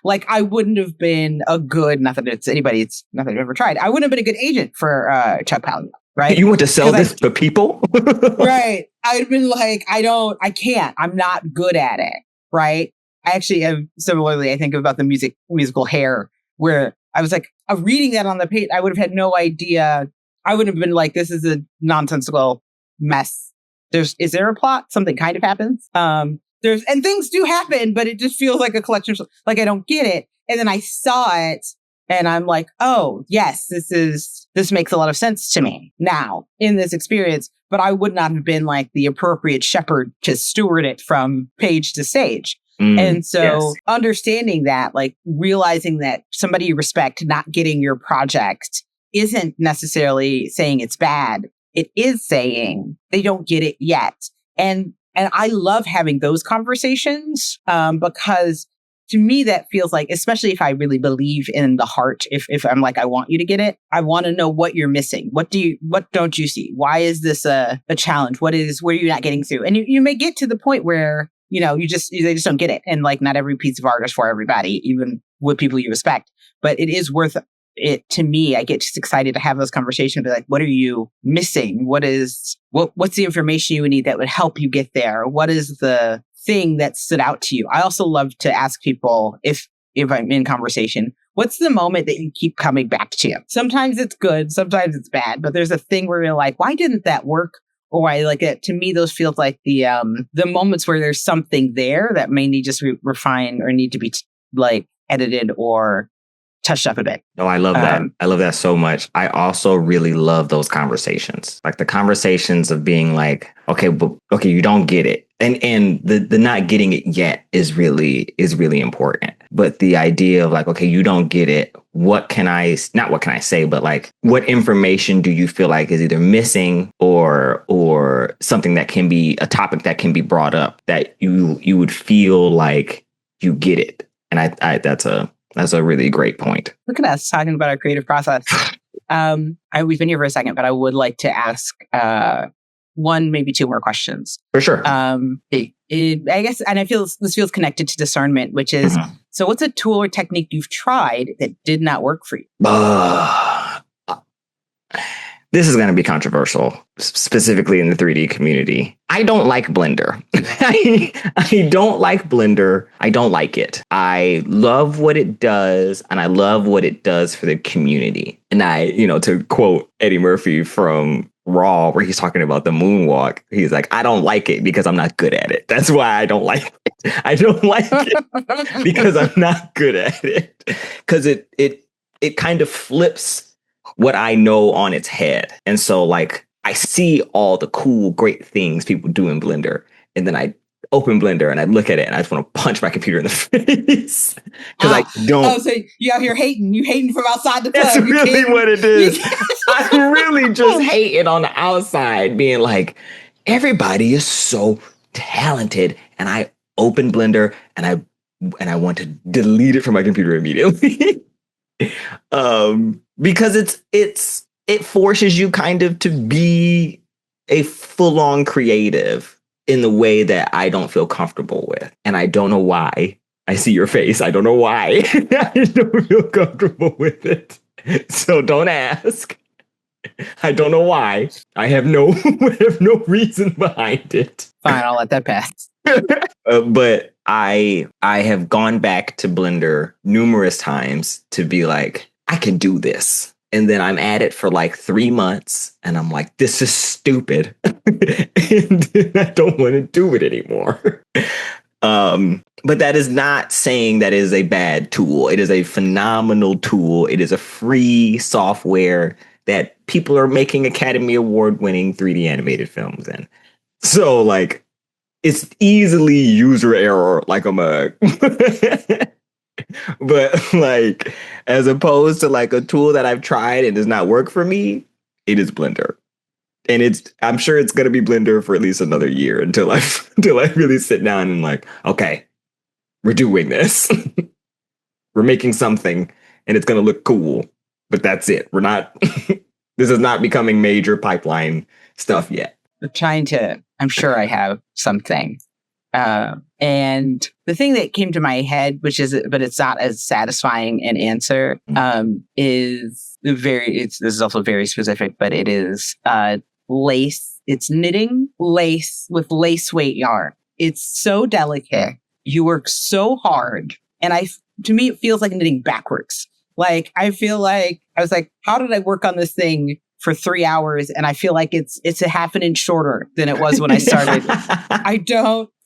Like, I wouldn't have been a good, not that it's nothing I've ever tried. I wouldn't have been a good agent for Chuck Palahniuk, right? You want to sell this to people? Right. I'd been like, I can't. I'm not good at it, right? I actually have, similarly, I think about the musical Hair, where I was like, reading that on the page, I would have had no idea. I would have been like, this is a nonsensical mess. Is there a plot? Something kind of happens. And things do happen, but it just feels like a collection of, like, I don't get it. And then I saw it and I'm like, oh, yes, this makes a lot of sense to me now in this experience, but I would not have been like the appropriate shepherd to steward it from page to stage. And so understanding that, like realizing that somebody you respect not getting your project isn't necessarily saying it's bad. It is saying they don't get it yet. And I love having those conversations because to me, that feels like, especially if I really believe in the heart, if I'm like, I want you to get it, I want to know what you're missing. What don't you see? Why is this a challenge? Where you're not getting through? And you may get to the point where, they just don't get it. And like, not every piece of art is for everybody, even with people you respect, but it is worth it to me. I get just excited to have those conversations, be like, what are you missing? What's the information you need that would help you get there? What is the thing that stood out to you? I also love to ask people, if I'm in conversation, what's the moment that you keep coming back to? Sometimes it's good, sometimes it's bad, but there's a thing where you're like, why didn't that work? Or I like it. To me, those feels like the moments where there's something there that may need just refined or need to be edited or touched up a bit. Oh, I love that. I love that so much. I also really love those conversations, like the conversations of being like, okay, you don't get it. And the not getting it yet is really important. But the idea of like, okay, you don't get it. What can I say, but like, what information do you feel like is either missing or something that can be a topic that can be brought up that you would feel like you get it. And I that's a really great point. Look at us talking about our creative process. We've been here for a second, but I would like to ask one, maybe 2 more questions. For sure. I guess, and I feel this feels connected to discernment, which is, so what's a tool or technique you've tried that did not work for you? This is going to be controversial, specifically in the 3D community. I don't like Blender. I don't like Blender. I don't like it. I love what it does, and I love what it does for the community. And to quote Eddie Murphy from Raw where he's talking about the moonwalk. He's like, I don't like it because I'm not good at it. That's why I don't like it. I don't like it because I'm not good at it. Because it kind of flips what I know on its head. And so like I see all the cool, great things people do in Blender. And then I open Blender and I look at it and I just want to punch my computer in the face. Because I don't. Oh, so you out here hating. You hating from outside the club. That's really what it is. I'm really just hating on the outside, being like, everybody is so talented. And I open Blender and I want to delete it from my computer immediately. Because it forces you kind of to be a full-on creative in the way that I don't feel comfortable with. And I don't know why. I see your face. I don't know why. I don't feel comfortable with it. So don't ask. I don't know why. I have no reason behind it. Fine, I'll let that pass. But I have gone back to Blender numerous times to be like, I can do this. And then I'm at it for like 3 months and I'm like, this is stupid. And then I don't want to do it anymore. But that is not saying that is a bad tool. It is a phenomenal tool. It is a free software that people are making Academy Award winning 3D animated films in. So like, it's easily user error like a mug. But like, as opposed to like a tool that I've tried and does not work for me, it is Blender. And I'm sure it's going to be Blender for at least another year until I really sit down and like, okay, we're doing this. We're making something and it's going to look cool, but that's it. We're not, this is not becoming major pipeline stuff yet. I'm sure I have something. And the thing that came to my head, but it's not as satisfying an answer, is this is also very specific, but it is lace. It's knitting lace with lace weight yarn. It's so delicate. You work so hard. And to me, it feels like knitting backwards. Like, I feel like, I was like, how did I work on this thing for 3 hours? And I feel like it's a half an inch shorter than it was when I started.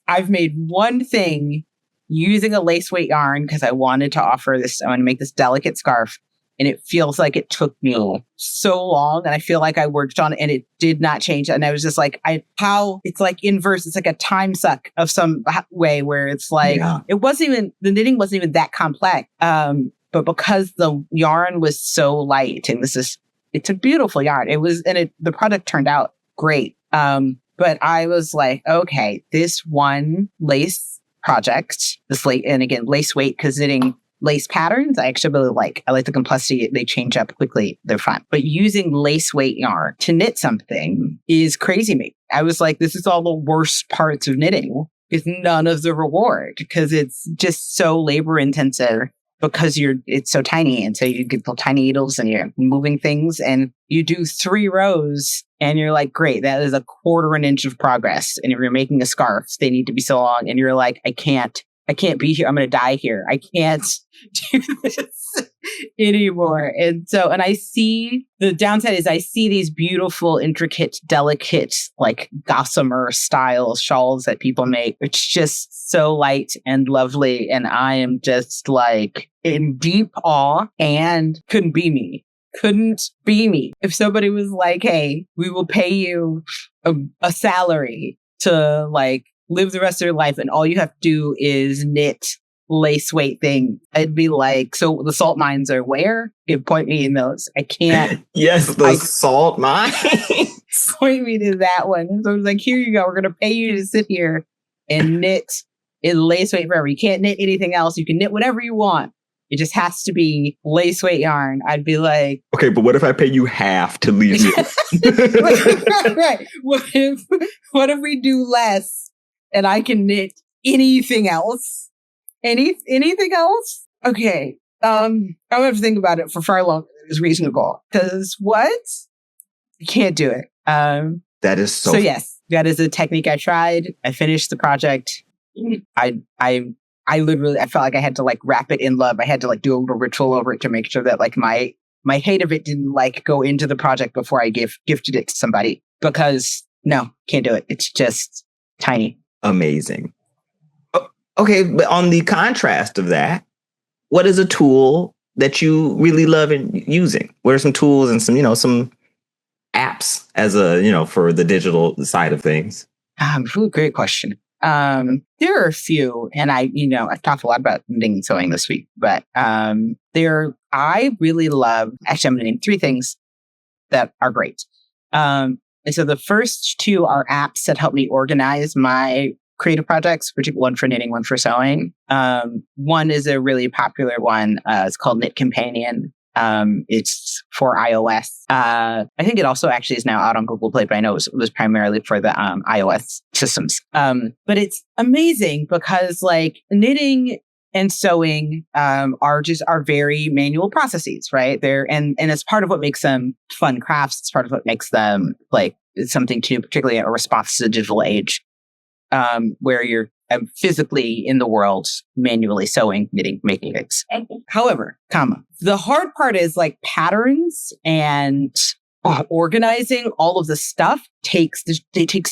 I've made one thing using a lace weight yarn because I wanted to make this delicate scarf. And it feels like it took me so long. And I feel like I worked on it and it did not change. And I was just like, it's like inverse. It's like a time suck of some way where it's like, the knitting wasn't even that complex. But because the yarn was so light and it's a beautiful yarn. The product turned out great. But I was like, okay, this one lace project, and again, lace weight, because knitting lace patterns, I actually really like. I like the complexity. They change up quickly. They're fun. But using lace weight yarn to knit something is crazy to me. I was like, this is all the worst parts of knitting. It's none of the reward because it's just so labor intensive because it's so tiny. And so you get the tiny needles and you're moving things and you do 3 rows and you're like, great, that is a 1/4 inch of progress. And if you're making a scarf, they need to be so long. And you're like, I can't be here. I'm going to die here. I can't do this anymore. And I see the downside is I see these beautiful, intricate, delicate, like gossamer style shawls that people make. It's just so light and lovely. And I am just like in deep awe and couldn't be me. If somebody was like, hey, we will pay you a salary to like live the rest of your life and all you have to do is knit lace weight thing, I'd be like, so the salt mines are where? You point me in those. I can't. Yes, salt mines. Point me to that one. So I was like, here you go. We're going to pay you to sit here and knit in lace weight forever. You can't knit anything else. You can knit whatever you want. It just has to be lace weight yarn. I'd be like, okay, but what if I pay you half to leave you? Right. What if we do less and I can knit anything else? Anything else? Okay. I'm gonna have to think about it for far longer than is reasonable. Because what? You can't do it. That is so yes, that is a technique I tried. I finished the project. I literally, I felt like I had to like wrap it in love. I had to like do a little ritual over it to make sure that like my my hate of it didn't like go into the project before I gifted it to somebody, because no, can't do it. It's just tiny. Amazing. Okay, but on the contrast of that, what is a tool that you really love using? What are some tools and some apps as for the digital side of things? Great question. There are a few, and I've talked a lot about knitting and sewing this week, but I really love, actually, I'm going to name 3 things that are great. And so the first 2 are apps that help me organize my creative projects, particularly one for knitting, one for sewing. One is a really popular one. It's called Knit Companion. It's for iOS. I think it also actually is now out on Google Play, but I know it was primarily for the iOS systems. But it's amazing because like knitting and sewing are very manual processes, right? And it's part of what makes them fun crafts. It's part of what makes them like something to particularly a response to the digital age, where you're physically in the world, manually sewing, knitting, making things. However, the hard part is like patterns and organizing all of the stuff takes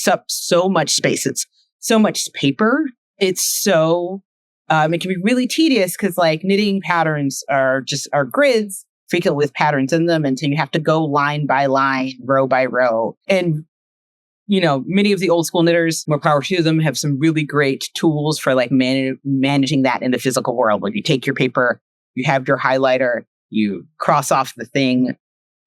up so much space. It's so much paper. It's so, it can be really tedious because like knitting patterns are grids, frequently with patterns in them. And so you have to go line by line, row by row. And many of the old school knitters, more power to them, have some really great tools for like managing that in the physical world. Like you take your paper, you have your highlighter, you cross off the thing.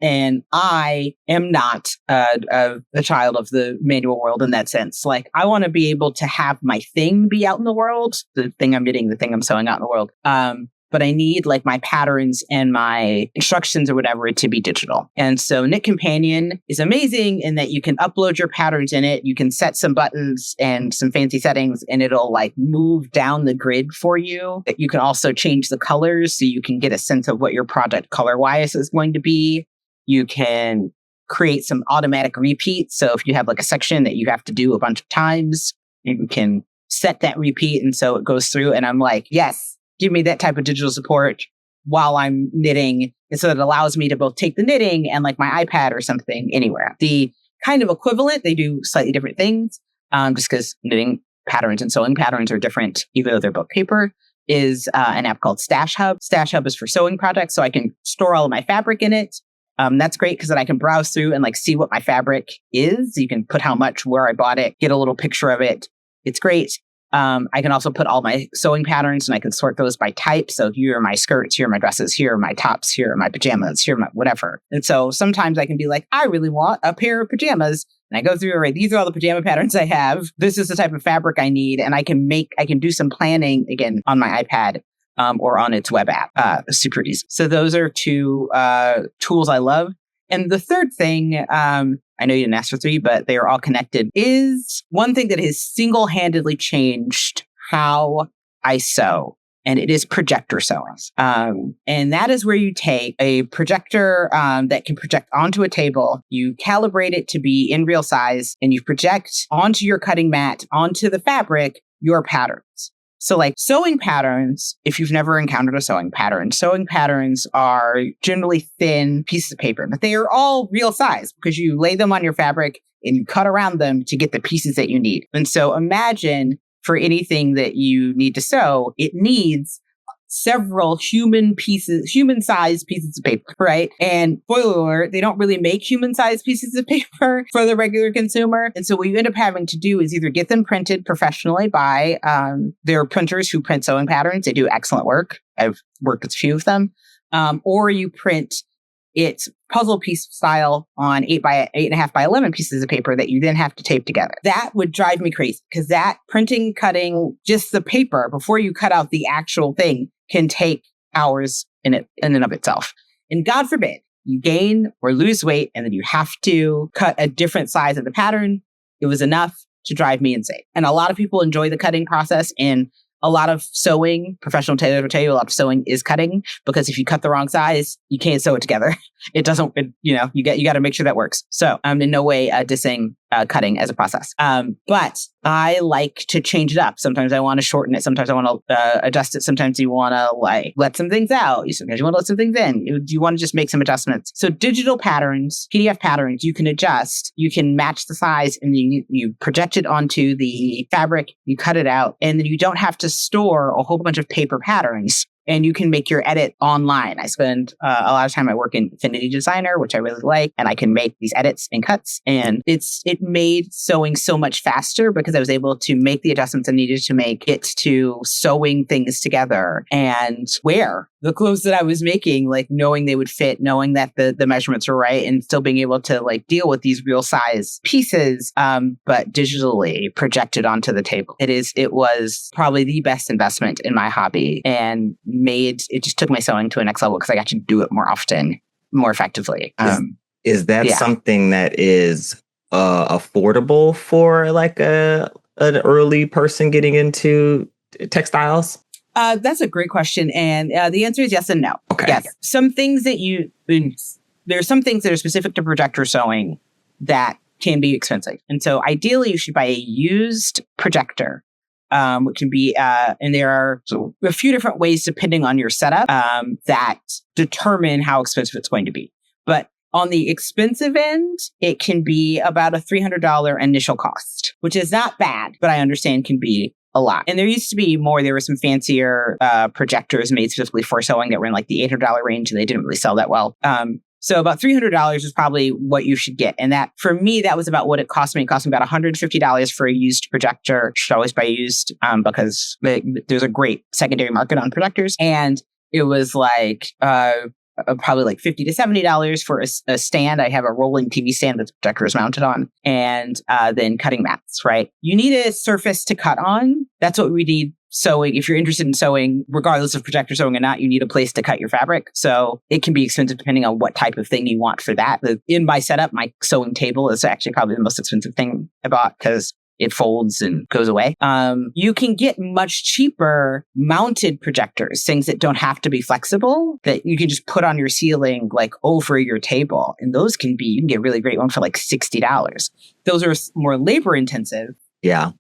And I am not a child of the manual world in that sense. Like I want to be able to have my thing be out in the world, the thing I'm knitting, the thing I'm sewing out in the world. But I need like my patterns and my instructions or whatever to be digital. And so Knit Companion is amazing in that you can upload your patterns in it. You can set some buttons and some fancy settings and it'll like move down the grid for you. You can also change the colors so you can get a sense of what your project color-wise is going to be. You can create some automatic repeats. So if you have like a section that you have to do a bunch of times, you can set that repeat. And so it goes through and I'm like, yes, give me that type of digital support while I'm knitting. And so it allows me to both take the knitting and like my iPad or something anywhere. The kind of equivalent, they do slightly different things, just because knitting patterns and sewing patterns are different, even though they're both paper, is an app called Stash Hub. Stash Hub is for sewing projects, so I can store all of my fabric in it. That's great because then I can browse through and like see what my fabric is. You can put how much, where I bought it, get a little picture of it. It's great. I can also put all my sewing patterns and I can sort those by type. So here are my skirts, here are my dresses, here are my tops, here are my pajamas, here are my whatever. And so sometimes I can be like, I really want a pair of pajamas. And I go through, right, these are all the pajama patterns I have. This is the type of fabric I need. And I can do some planning again on my iPad or on its web app. Super easy. So those are 2 tools I love. And the third thing, I know you didn't ask for 3, but they are all connected, is one thing that has single-handedly changed how I sew. And it is projector sewing. And that is where you take a projector that can project onto a table, you calibrate it to be in real size, and you project onto your cutting mat, onto the fabric, your patterns. So like sewing patterns, if you've never encountered a sewing patterns are generally thin pieces of paper, but they are all real size because you lay them on your fabric and you cut around them to get the pieces that you need. And so imagine for anything that you need to sew, it needs several human-sized pieces of paper, right? And spoiler alert, they don't really make human-sized pieces of paper for the regular consumer. And so what you end up having to do is either get them printed professionally by their printers who print sewing patterns. They do excellent work. I've worked with a few of them. Or you print it puzzle piece style on 8.5 by 11 pieces of paper that you then have to tape together. That would drive me crazy because that printing, cutting, just the paper before you cut out the actual thing can take hours in and of itself. And God forbid you gain or lose weight and then you have to cut a different size of the pattern. It was enough to drive me insane. And a lot of people enjoy the cutting process, and a lot of sewing, professional tailors will tell you a lot of sewing is cutting, because if you cut the wrong size, you can't sew it together. It doesn't, you got to make sure that works. So I'm in no way dissing cutting as a process. But I like to change it up. Sometimes I want to shorten it. Sometimes I want to adjust it. Sometimes you want to like let some things out. Sometimes you want to let some things in. You want to just make some adjustments. So digital patterns, PDF patterns, you can adjust. You can match the size and you project it onto the fabric. You cut it out, and then you don't have to store a whole bunch of paper patterns. And you can make your edit online. I spend a lot of time. I work in Affinity Designer, which I really like, and I can make these edits and cuts. And it made sewing so much faster because I was able to make the adjustments I needed to make it to sewing things together and wear the clothes that I was making, like knowing they would fit, knowing that the measurements were right, and still being able to like deal with these real size pieces, but digitally projected onto the table. It was probably the best investment in my hobby, and it just took my sewing to a next level because I got to do it more often, more effectively. Is that something that is affordable for like an early person getting into textiles? That's a great question. And the answer is yes and no. Okay. Yes. Some things there's some things that are specific to projector sewing that can be expensive. And so ideally you should buy a used projector, which can be, and there are a few different ways depending on your setup that determine how expensive it's going to be. But on the expensive end, it can be about a $300 initial cost, which is not bad, but I understand can be a lot. And there used to be more. There were some fancier projectors made specifically for sewing that were in like the $800 range, and they didn't really sell that well. So about $300 is probably what you should get. And that, for me, that was about what it cost me. It cost me about $150 for a used projector. You should always buy used because there's a great secondary market on projectors. And it was like probably like $50 to $70 for a stand. I have a rolling TV stand that the projector is mounted on, and then cutting mats, right? You need a surface to cut on. That's what we need. Sewing, if you're interested in sewing, regardless of projector sewing or not, you need a place to cut your fabric. So it can be expensive depending on what type of thing you want for that. In my setup, my sewing table is actually probably the most expensive thing I bought because it folds and goes away. You can get much cheaper mounted projectors, things that don't have to be flexible, that you can just put on your ceiling, like over your table. And those you can get a really great one for like $60. Those are more labor intensive. Yeah.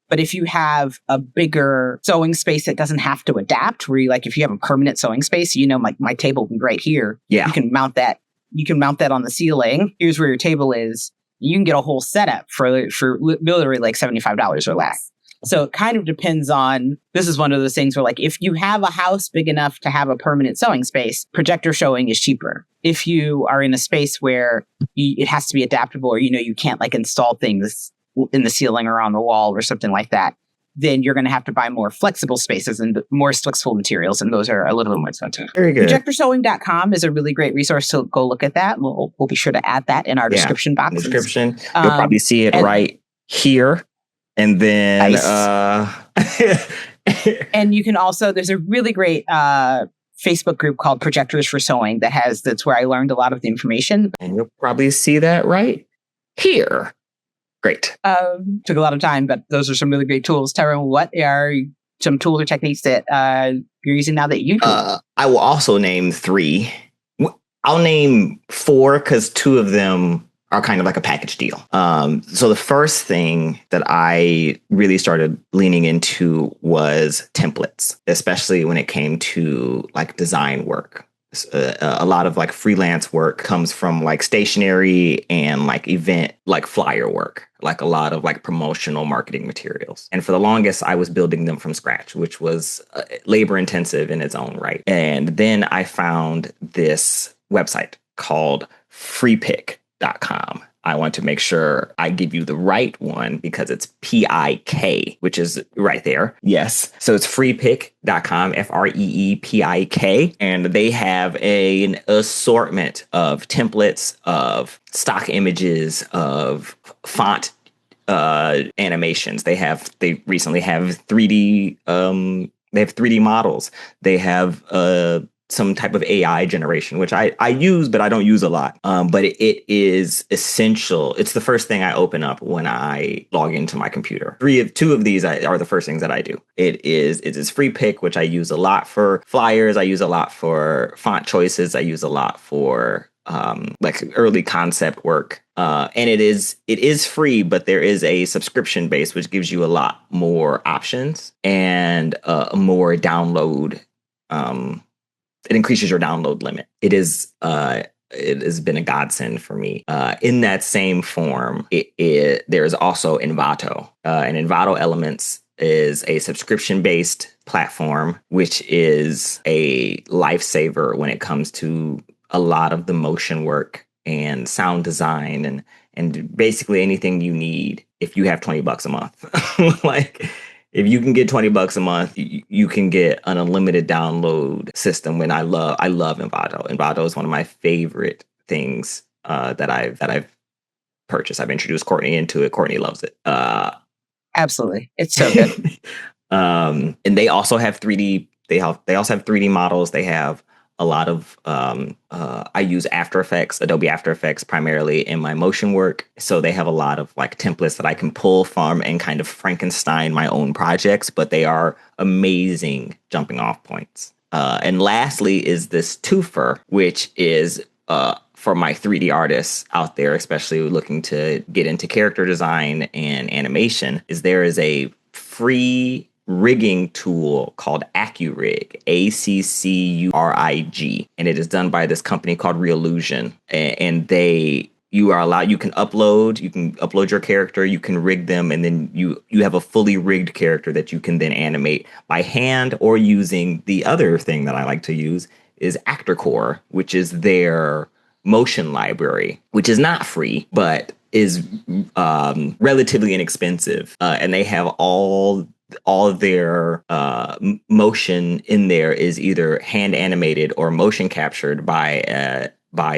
But if you have a bigger sewing space that doesn't have to adapt, where if you have a permanent sewing space, my table can be right here. Yeah. You can mount that. You can mount that on the ceiling. Here's where your table is. You can get a whole setup for literally like $75 or less. So it kind of depends on, this is one of those things where if you have a house big enough to have a permanent sewing space, projector sewing is cheaper. If you are in a space where it has to be adaptable, or you can't install things in the ceiling or on the wall or something like that, then you're going to have to buy more flexible spaces and more flexible materials, and those are a little bit more expensive. Very good. Projectorsewing.com is a really great resource to go look at that. We'll be sure to add that in our description box. Description. You'll probably see it right here. And then... Nice. And you can also... There's a really great Facebook group called Projectors for Sewing that's where I learned a lot of the information. And you'll probably see that right here. Great. Took a lot of time, but those are some really great tools. Tyrone, what are some tools or techniques that you're using now that you do? I will also name 3. I'll name 4 because 2 of them are kind of like a package deal. So the first thing that I really started leaning into was templates, especially when it came to design work. A lot of freelance work comes from stationery and event flyer work, a lot of promotional marketing materials. And for the longest, I was building them from scratch, which was labor intensive in its own right. And then I found this website called freepik.com. I want to make sure I give you the right one because it's PIK, which is right there. Yes. So it's freepik.com, FREEPIK. And they have an assortment of templates, of stock images, of font animations. They recently have 3D, they have 3D models. They have some type of AI generation, which I use, but I don't use a lot. But it is essential. It's the first thing I open up when I log into my computer. 2 of these are the first things that I do. It is Freepik, which I use a lot for flyers. I use a lot for font choices. I use a lot for like early concept work. And it is free, but there is a subscription base, which gives you a lot more options and more download. It increases your download limit. It has been a godsend for me. In that same form, there's also Envato. And Envato Elements is a subscription-based platform, which is a lifesaver when it comes to a lot of the motion work and sound design and basically anything you need if you have $20 a month. Like, if you can get $20 a month, you can get an unlimited download system. And I love Envato. Envato is one of my favorite things that I've purchased. I've introduced Courtney into it. Courtney loves it. Absolutely, it's so good. And they also have 3D. They also have 3D models. They have a lot of. I use Adobe After Effects primarily in my motion work. So they have a lot of like templates that I can pull from and kind of Frankenstein my own projects. But they are amazing jumping off points. And lastly is this twofer, which is for my 3D artists out there, especially looking to get into character design and animation, there is a free rigging tool called AccuRig, ACCURIG, and it is done by this company called Reallusion. And you can upload your character, you can rig them, and then you have a fully rigged character that you can then animate by hand or using the other thing that I like to use is ActorCore, which is their motion library, which is not free, but is relatively inexpensive. And they have all of their motion in there is either hand animated or motion captured by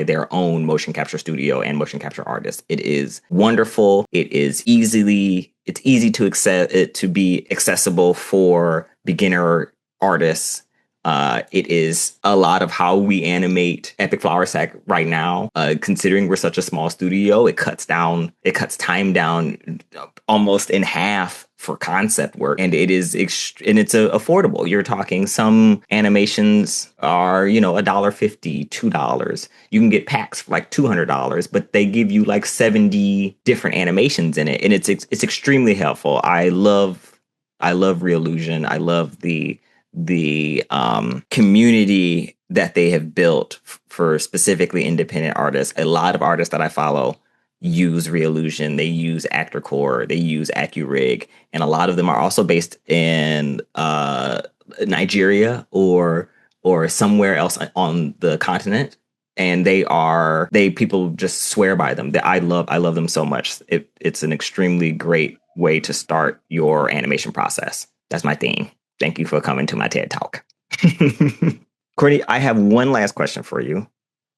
their own motion capture studio and motion capture artists. It is wonderful. It's easy to be accessible for beginner artists. It is a lot of how we animate Epic Flower Sack right now. Considering we're such a small studio, it cuts time down almost in half for concept work, and it's affordable. You're talking some animations are $1.50, $2. You can get packs for like $200, but they give you like 70 different animations in it, and it's extremely helpful. I love Reallusion. I love the community that they have built for specifically independent artists. A lot of artists that I follow use Reallusion. They use ActorCore. They use AccuRig. And a lot of them are also based in Nigeria or somewhere else on the continent. And people just swear by them. I love them so much. It's an extremely great way to start your animation process. That's my theme. Thank you for coming to my TED Talk. Courtney, I have one last question for you.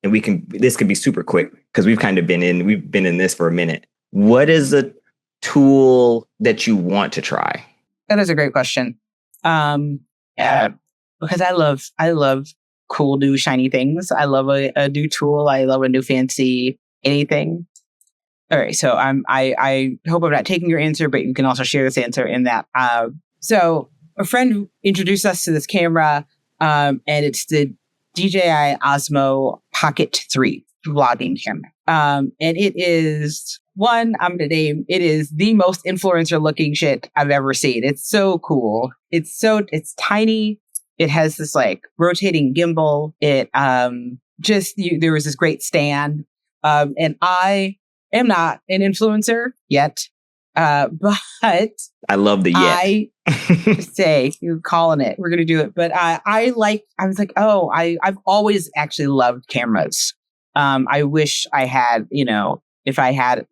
And this could be super quick because we've been in this for a minute. What is a tool that you want to try? That is a great question. Yeah, because I love cool new shiny things. I love a new tool. I love a new fancy anything. All right, so I hope I'm not taking your answer, but you can also share this answer in that. So a friend introduced us to this camera, and it's the DJI Osmo Pocket 3 vlogging camera. And it is it is the most influencer looking shit I've ever seen. It's so cool. It's tiny. It has this like rotating gimbal. It there was this great stand. And I am not an influencer yet. But I love the yet. Say you're calling it. We're gonna do it. But I was like, I've always actually loved cameras. I wish I had, if I had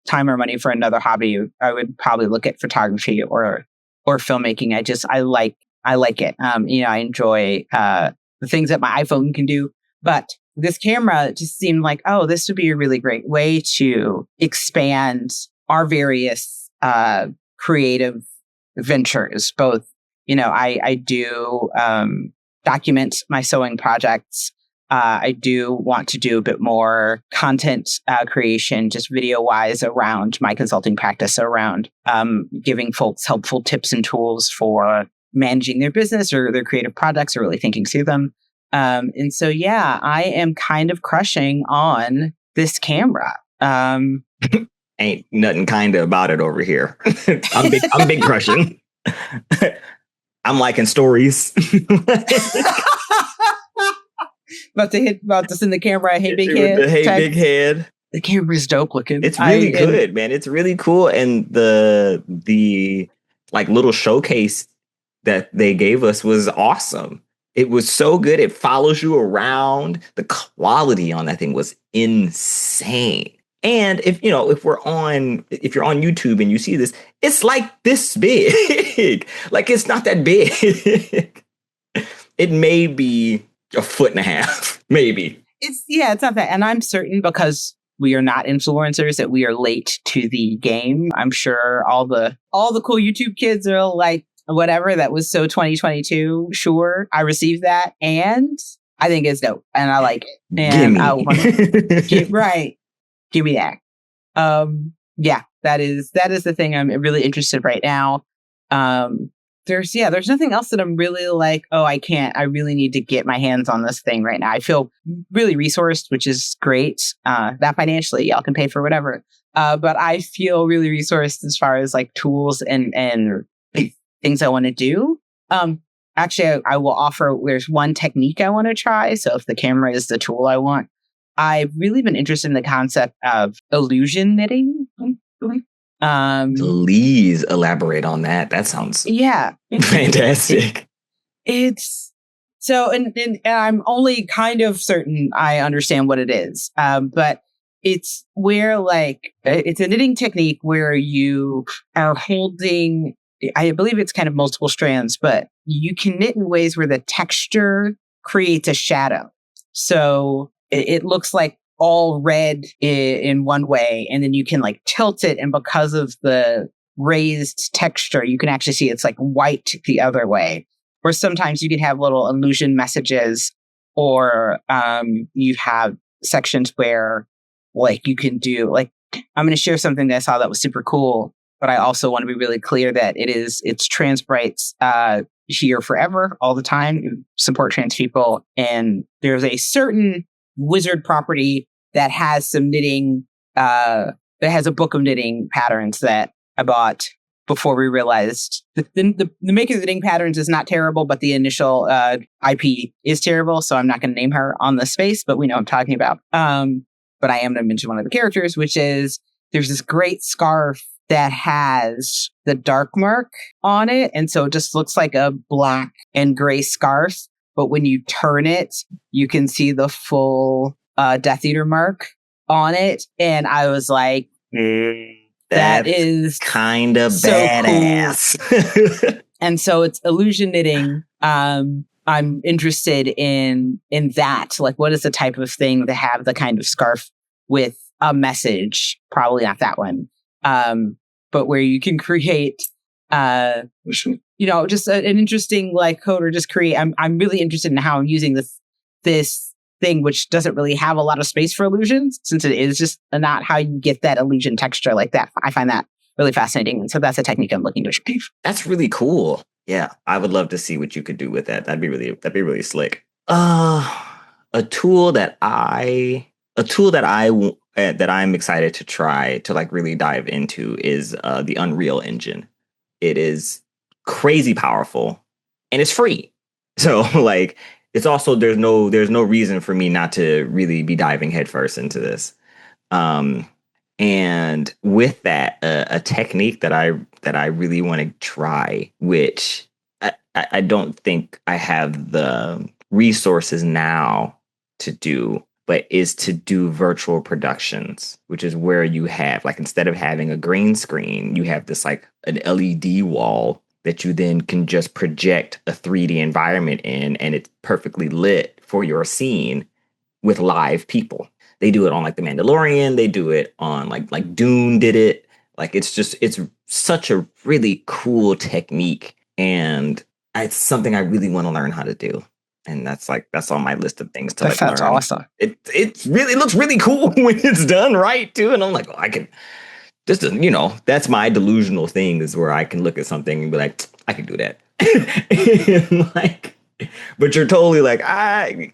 time or money for another hobby, I would probably look at photography or filmmaking. I like it. I enjoy the things that my iPhone can do. But this camera just seemed like, this would be a really great way to expand our various creative ventures. Both, I do document my sewing projects. I do want to do a bit more content creation, just video-wise, around my consulting practice, around giving folks helpful tips and tools for managing their business or their creative projects or really thinking through them. And so, yeah, I am kind of crushing on this camera. Ain't nothing kind of about it over here. I'm big crushing. I'm liking stories. About to send the camera a hey big head. The hey big head. The camera's dope looking. It's really good, man. It's really cool. And the like little showcase that they gave us was awesome. It was so good. It follows you around. The quality on that thing was insane. And if you're on YouTube and you see this, it's like this big. Like it's not that big. It may be a foot and a half, maybe. It's not that. And I'm certain because we are not influencers that we are late to the game. I'm sure all the cool YouTube kids are like, whatever, that was so 2022. Sure, I received that. And I think it's dope. And I like it. And I want to right. Give me that. Yeah, that is the thing I'm really interested right now. There's nothing else that I'm really like, oh, I really need to get my hands on this thing right now. I feel really resourced, which is great. That financially, y'all can pay for whatever. But I feel really resourced as far as like tools and things I want to do. Actually, I will offer, there's one technique I want to try. So if the camera is the tool I want, I've really been interested in the concept of illusion knitting. Please elaborate on that. That sounds fantastic. It's so, and I'm only kind of certain I understand what it is. But it's where it's a knitting technique where you are holding, I believe it's kind of multiple strands, but you can knit in ways where the texture creates a shadow. So it looks like all red in one way, and then you can like tilt it, and because of the raised texture, you can actually see it's like white the other way. Or sometimes you can have little illusion messages, or you have sections where like you can do like, I'm going to share something that I saw that was super cool, but I also want to be really clear that it's trans brights here forever, all the time, support trans people. And there's a certain wizard property that has some knitting, that has a book of knitting patterns that I bought before we realized the maker of the knitting patterns is not terrible, but the initial IP is terrible. So I'm not going to name her on the space, but we know what I'm talking about. But I am going to mention one of the characters, which is there's this great scarf that has the dark mark on it. And so it just looks like a black and gray scarf. But when you turn it, you can see the full Death Eater mark on it. And I was like, that is kind of so badass. Cool. And so it's illusion knitting. I'm interested in that. Like, what is the type of thing to have the kind of scarf with a message? Probably not that one. But where you can create, just an interesting like code, or just create. I'm really interested in how I'm using this thing, which doesn't really have a lot of space for illusions, since it is just not how you get that illusion texture like that. I find that really fascinating, and so that's a technique I'm looking to achieve. That's really cool. Yeah, I would love to see what you could do with that. That'd be really slick. A tool that I'm excited to try to like really dive into is the Unreal Engine. It is crazy powerful and it's free. So like it's also there's no reason for me not to really be diving headfirst into this. And with that, a technique that I really want to try, which I don't think I have the resources now to do, but is to do virtual productions, which is where you have like, instead of having a green screen, you have this like an LED wall that you then can just project a 3D environment in, and it's perfectly lit for your scene with live people. They do it on like The Mandalorian. They do it on like Dune did it. Like it's such a really cool technique, and it's something I really want to learn how to do. And that's on my list of things to learn. That's awesome. It really looks really cool when it's done right too. And I'm like, I can just, that's my delusional thing, is where I can look at something and be like, I can do that. And like, But you're totally like,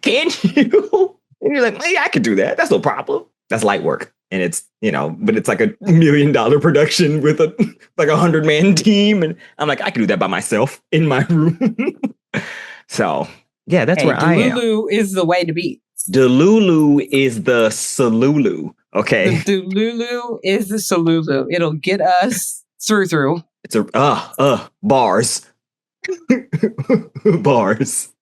can you? And you're like, yeah, I could do that. That's no problem. That's light work. And it's, but it's like $1 million production with a 100-man team. And I'm like, I can do that by myself in my room. So, yeah, that's where I am. Delulu is the way to be. Delulu is the Salulu. Okay. The Delulu is the Salulu. It'll get us through. It's bars. Bars.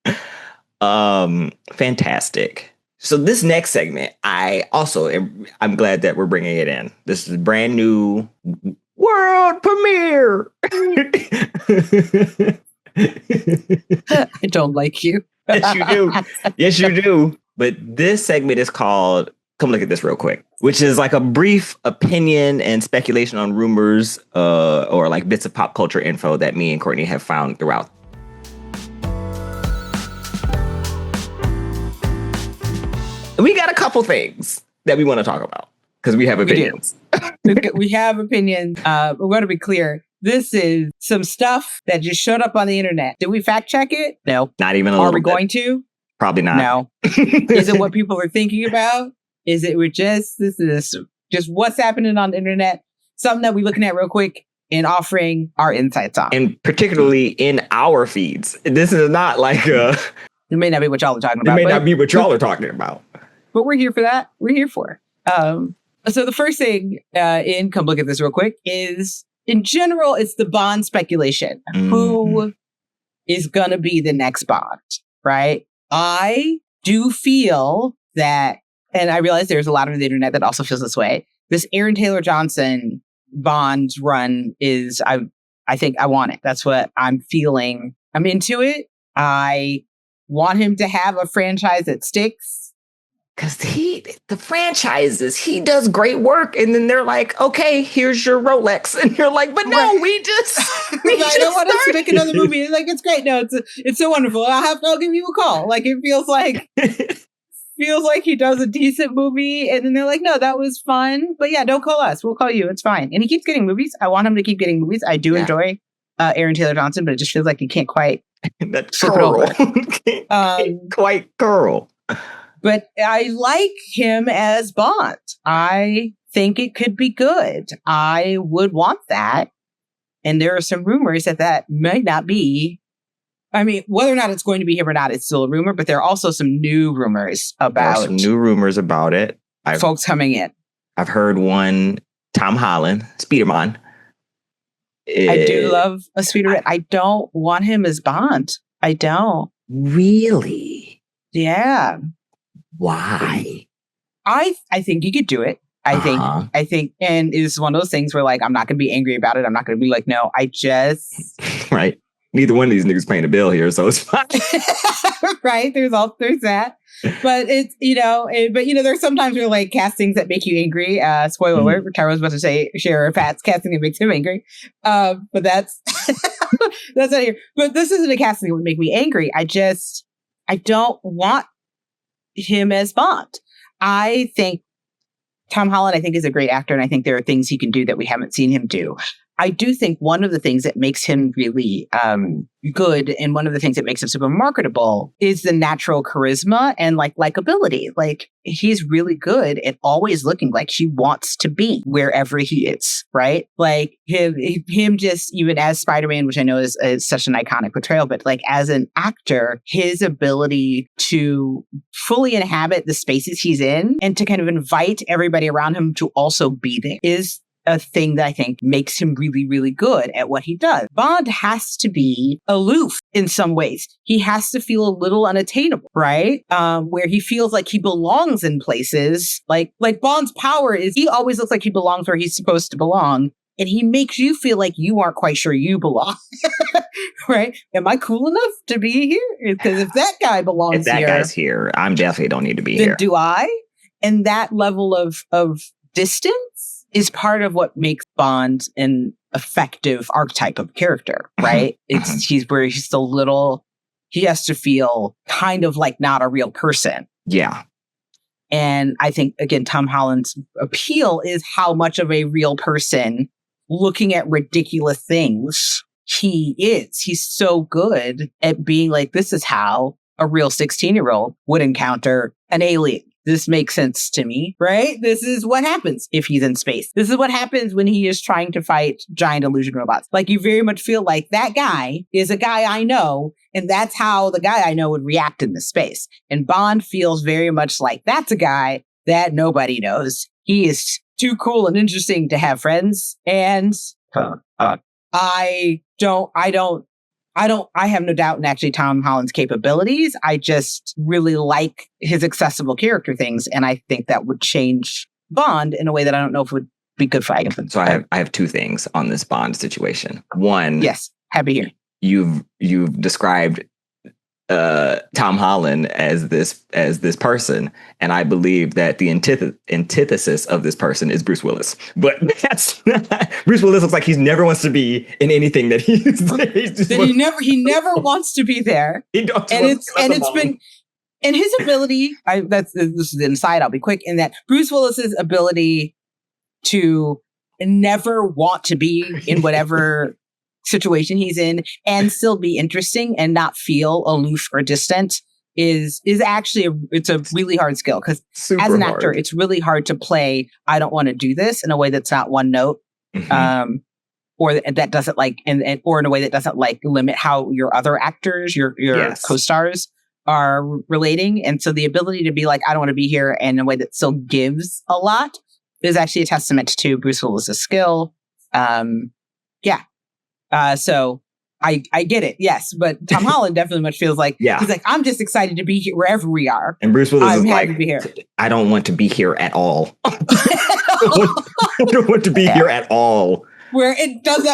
Fantastic. So this next segment, I'm glad that we're bringing it in. This is a brand new world premiere. I don't like you. Yes, you do. Yes, you do. But this segment is called, come look at this real quick, which is like a brief opinion and speculation on rumors or like bits of pop culture info that me and Courtney have found throughout. We got a couple things that we want to talk about because we have opinions. We have opinions. We're going to be clear. This is some stuff that just showed up on the internet. Did we fact check it? No. Not even a little bit. Are we going to? Probably not. No. Is it what people are thinking about? Is it this is just what's happening on the internet? Something that we're looking at real quick and offering our insights on. And particularly in our feeds. This is not like it may not be what y'all are talking about. It may not be what y'all are talking about. But we're here for that. We're here for it. So the first thing come look at this real quick is, in general, it's the Bond speculation. Mm-hmm. Who is going to be the next Bond, right? I do feel that, and I realize there's a lot of the internet that also feels this way. This Aaron Taylor Johnson Bond run is, I think I want it. That's what I'm feeling. I'm into it. I want him to have a franchise that sticks. Because the franchises, he does great work. And then they're like, okay, here's your Rolex. And you're like, but no, we just I don't want us to make another movie. It's like, it's great. No, it's so wonderful. I'll give you a call. Like, it feels like he does a decent movie. And then they're like, no, that was fun. But yeah, don't call us. We'll call you. It's fine. And he keeps getting movies. I want him to keep getting movies. I do enjoy Aaron Taylor Johnson, but it just feels like he can't quite that curl. Can't quite curl. But I like him as Bond. I think it could be good. I would want that. And there are some rumors that might not be. I mean, whether or not it's going to be him or not, it's still a rumor. But there are also some new rumors about it. Folks coming in. I've heard one, Tom Holland, Spider-Man. I do love a Spider-Man. I don't want him as Bond. I don't. Really? Yeah. Why? I think you could do it. I think, and it's one of those things where, like, I'm not going to be angry about it. I'm not going to be like, no, I just. Right. Neither one of these niggas paying a bill here, so it's fine. Right. There's that. But it's, there's sometimes where, like, castings that make you angry. Spoiler alert, Tyrone's about to say Sheriff Pat's casting that makes him angry. But that's, that's not here. But this isn't a casting that would make me angry. I don't want him as Bond. I think Tom Holland, is a great actor, and I think there are things he can do that we haven't seen him do. I do think one of the things that makes him really good, and one of the things that makes him super marketable, is the natural charisma and likability. Like, he's really good at always looking like he wants to be wherever he is, right? Like him just, even as Spider-Man, which I know is such an iconic portrayal, but like as an actor, his ability to fully inhabit the spaces he's in and to kind of invite everybody around him to also be there is a thing that I think makes him really, really good at what he does. Bond has to be aloof in some ways. He has to feel a little unattainable, right? Where he feels like he belongs in places. Like Bond's power is he always looks like he belongs where he's supposed to belong. And he makes you feel like you aren't quite sure you belong, right? Am I cool enough to be here? Because if that guy belongs here. If that guy's here, I definitely don't need to be then here. Do I? And that level of distance is part of what makes Bond an effective archetype of character, right? He's a little, he has to feel kind of like not a real person. Yeah. And I think, again, Tom Holland's appeal is how much of a real person looking at ridiculous things he is. He's so good at being like, this is how a real 16-year-old would encounter an alien. This makes sense to me, right? This is what happens if he's in space. This is what happens when he is trying to fight giant illusion robots. Like, you very much feel like that guy is a guy I know, and that's how the guy I know would react in this space. And Bond feels very much like that's a guy that nobody knows. He is too cool and interesting to have friends. And I have no doubt in actually Tom Holland's capabilities. I just really like his accessible character things. And I think that would change Bond in a way that I don't know if would be good for Agatha. So I have two things on this Bond situation. One, yes, happy here. You've described Tom Holland as this person, and I believe that the antithesis of this person is Bruce Willis. But that's Bruce Willis looks like he never wants to be in anything that he never wants to be there. And his ability. This is the inside. I'll be quick in that Bruce Willis's ability to never want to be in whatever situation he's in and still be interesting and not feel aloof or distant is actually it's a really hard skill, because as an actor it's really hard to play I don't want to do this in a way that's not one note, or that doesn't like or in a way that doesn't like limit how your other actors, your co-stars are relating. And so the ability to be like I don't want to be here and in a way that still gives a lot is actually a testament to Bruce Willis's skill. So I get it, yes, but Tom Holland definitely much feels like he's like, I'm just excited to be here wherever we are. And Bruce Willis is like, to be here. I don't want to be here at all. I don't want to be here at all. Where it does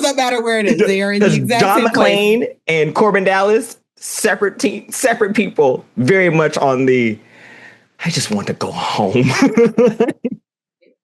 not matter where it is. They are in the exact John same McClane place. and Corbin Dallas, separate people, very much on the I just want to go home.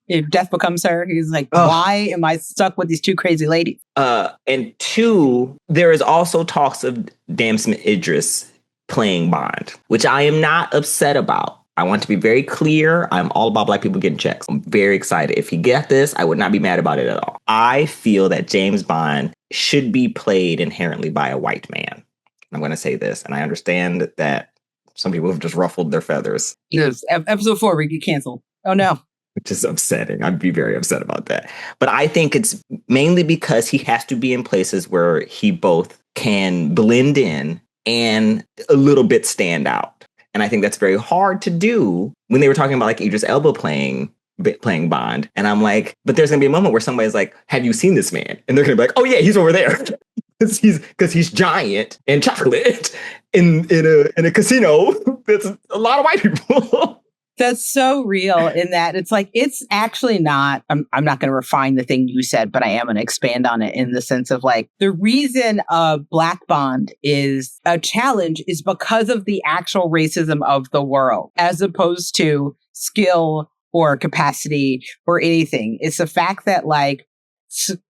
If death becomes her, he's like, why am I stuck with these two crazy ladies? And two, there is also talks of Damson Idris playing Bond, which I am not upset about. I want to be very clear. I'm all about Black people getting checks. I'm very excited. If he get this, I would not be mad about it at all. I feel that James Bond should be played inherently by a white man. I'm going to say this, and I understand that some people have just ruffled their feathers. Yes, episode 4, we get canceled. Oh, no. Which is upsetting. I'd be very upset about that. But I think it's mainly because he has to be in places where he both can blend in and a little bit stand out. And I think that's very hard to do when they were talking about like Idris Elba playing Bond. And I'm like, but there's going to be a moment where somebody's like, have you seen this man? And they're going to be like, oh yeah, he's over there. Because he's giant and chocolate in a casino. There's a lot of white people. That's so real in that it's like, it's actually not, I'm not going to refine the thing you said, but I am going to expand on it in the sense of like, the reason a Black Bond is a challenge is because of the actual racism of the world, as opposed to skill or capacity or anything. It's the fact that like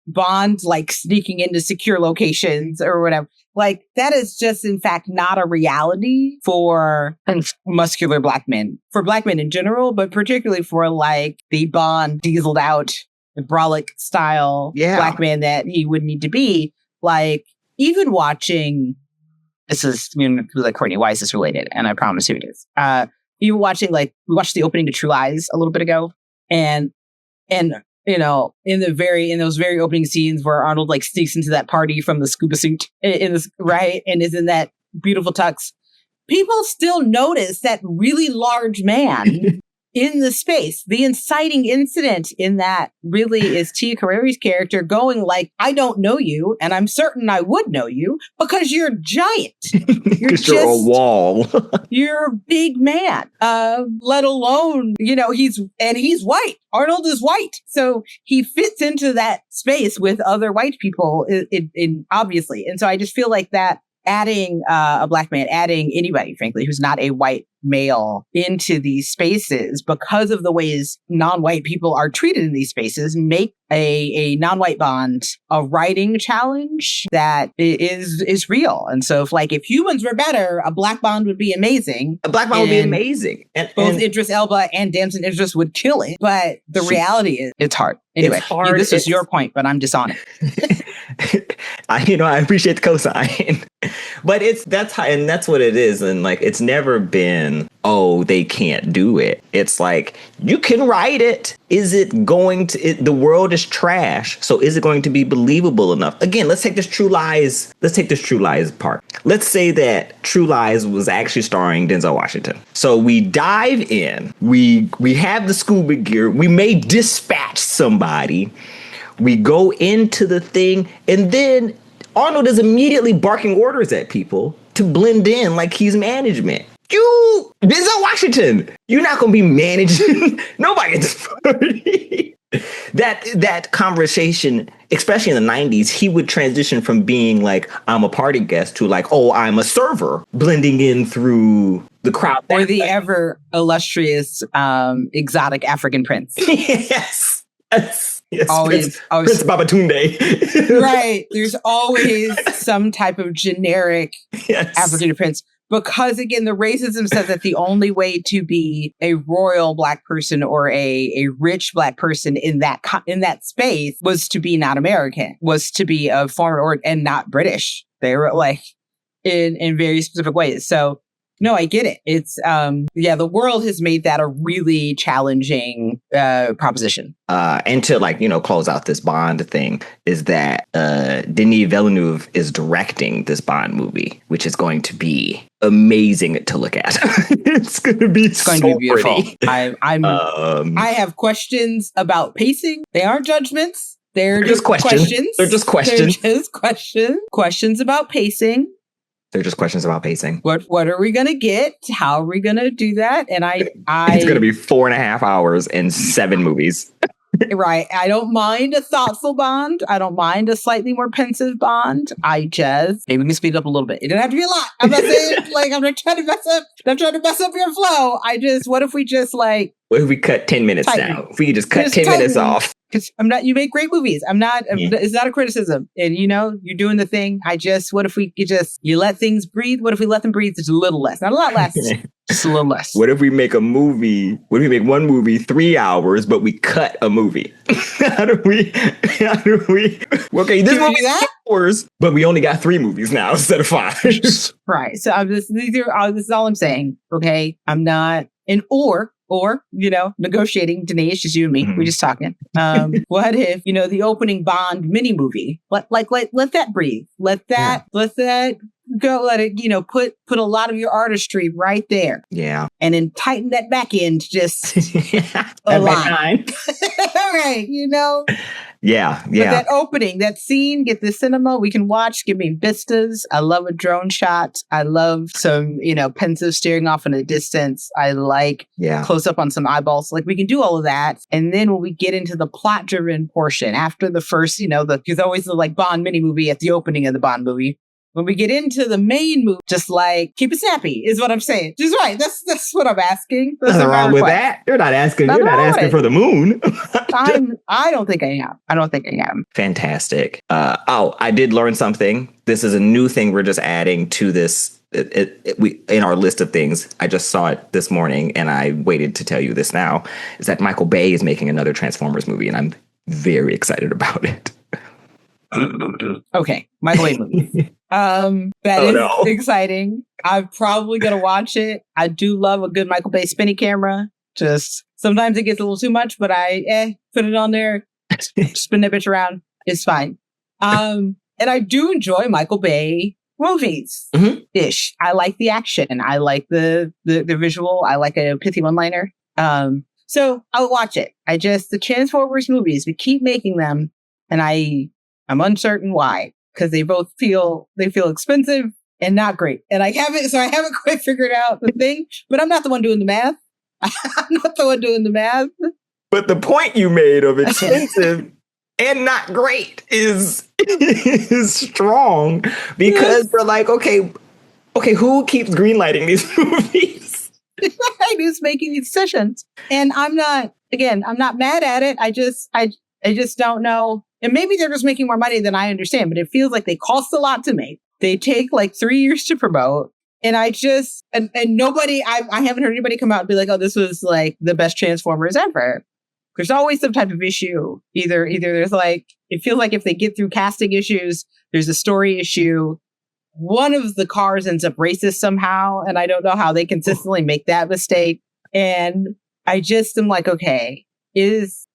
Bond, like sneaking into secure locations or whatever, like that is just in fact not a reality for muscular Black men, for Black men in general, but particularly for like the Bond dieseled out brolic style Black man that he would need to be. Like even watching, this is like Courtney, why is this related? And I promise you it is. Even watching, like we watched the opening to True Lies a little bit ago, and you know, in those very opening scenes where Arnold like sneaks into that party from the scuba suit in this, right, and is in that beautiful tux, people still notice that really large man in the space. The inciting incident in that really is Tia Carrere's character going like, I don't know you, and I'm certain I would know you because you're giant. You're a wall. You're a big man. Let alone, you know, he's white. Arnold is white. So he fits into that space with other white people in obviously. And so I just feel like that adding a Black man, adding anybody, frankly, who's not a white male into these spaces because of the ways non-white people are treated in these spaces make a non-white Bond a writing challenge that is real. And so if humans were better, a Black Bond would be amazing. A Black Bond would be amazing. And both Idris Elba and Damson Idris would kill it. But the reality is it's hard. Anyway, it's hard. This is your point, but I'm just on it. I appreciate the cosign. But that's what it is. And like, it's never been, oh, they can't do it. It's like, you can write it. Is it going to, the world is trash. So is it going to be believable enough? Again, let's take this True Lies part. Let's say that True Lies was actually starring Denzel Washington. So we dive in, we have the scuba gear, we may dispatch somebody, we go into the thing, and then Arnold is immediately barking orders at people to blend in like he's management. You, Denzel Washington, you're not going to be managing nobody at this party. That conversation, especially in the 90s, he would transition from being like, I'm a party guest to like, oh, I'm a server, blending in through the crowd. Or the ever illustrious exotic African prince. Yes. Always Prince Babatunde. Right. There's always some type of generic African prince. Because again, the racism says that the only way to be a royal Black person or a rich Black person in that space was to be not American, was to be of foreign origin and not British. They were like in very specific ways. So no, I get it. It's the world has made that a really challenging proposition. And to close out this Bond thing is that Denis Villeneuve is directing this Bond movie, which is going to be amazing to look at. It's going to be beautiful. I have questions about pacing. They aren't judgments. They're just questions. They're just questions. They're just questions. Questions about pacing. They're just questions about pacing. What are we going to get? How are we going to do that? And it's going to be 4.5 hours and 7 movies. Right. I don't mind a thoughtful Bond. I don't mind a slightly more pensive Bond. Maybe we can speed it up a little bit. It doesn't have to be a lot. I'm not saying I'm not trying to mess up your flow. What if we just what if we cut 10 minutes now? If we could just cut 10 minutes off. Because you make great movies. It's not a criticism. And you're doing the thing. What if we could you let things breathe? What if we let them breathe just a little less? Not a lot less, just a little less. What if we make a movie? What if we make one movie 3 hours, but we cut a movie? How do we? Okay, this movie is 4 hours, but we only got 3 movies now instead of 5. Right. So this is all I'm saying. Okay. I'm not or negotiating. Danae, it's just you and me. We're just talking. What if the opening Bond mini movie? Let that breathe. Let that go. Let it put a lot of your artistry right there. Yeah, and then tighten that back end just a line. Right. Yeah. But that opening, that scene, get the cinema we can watch. Give me vistas. I love a drone shot. I love some, pensive staring off in a distance. I like close up on some eyeballs. We can do all of that. And then when we get into the plot driven portion after the first, there's always the Bond mini movie at the opening of the Bond movie. When we get into the main movie, just keep it snappy is what I'm saying. Just right. That's what I'm asking. That's nothing wrong with that. You're not asking. You're not asking for the moon. I don't think I am. Fantastic. I did learn something. This is a new thing we're just adding to this. We in our list of things. I just saw it this morning, and I waited to tell you this now. Is that Michael Bay is making another Transformers movie, and I'm very excited about it. Okay, Michael Bay movie. That is exciting. I'm probably gonna watch it. I do love a good Michael Bay spinny camera. Just sometimes it gets a little too much, but I put it on there, spin that bitch around. It's fine. And I do enjoy Michael Bay movies ish. I like the action. I like the visual. I like a pithy one-liner. So I'll watch it. The Transformers movies, we keep making them, and I'm uncertain why, because they feel expensive and not great. And I haven't quite figured out the thing, but I'm not the one doing the math. But the point you made of expensive and not great is strong, because they're like, okay, who keeps greenlighting these movies? Who's making these decisions? And I'm not mad at it. I just don't know. And maybe they're just making more money than I understand, but it feels like they cost a lot to make. They take 3 years to promote. And I haven't heard anybody come out and be like, oh, this was the best Transformers ever. there's always some type of issue. Either there's like, it feels like if they get through casting issues, there's a story issue. One of the cars ends up racist somehow, and I don't know how they consistently make that mistake. And I just am like, okay,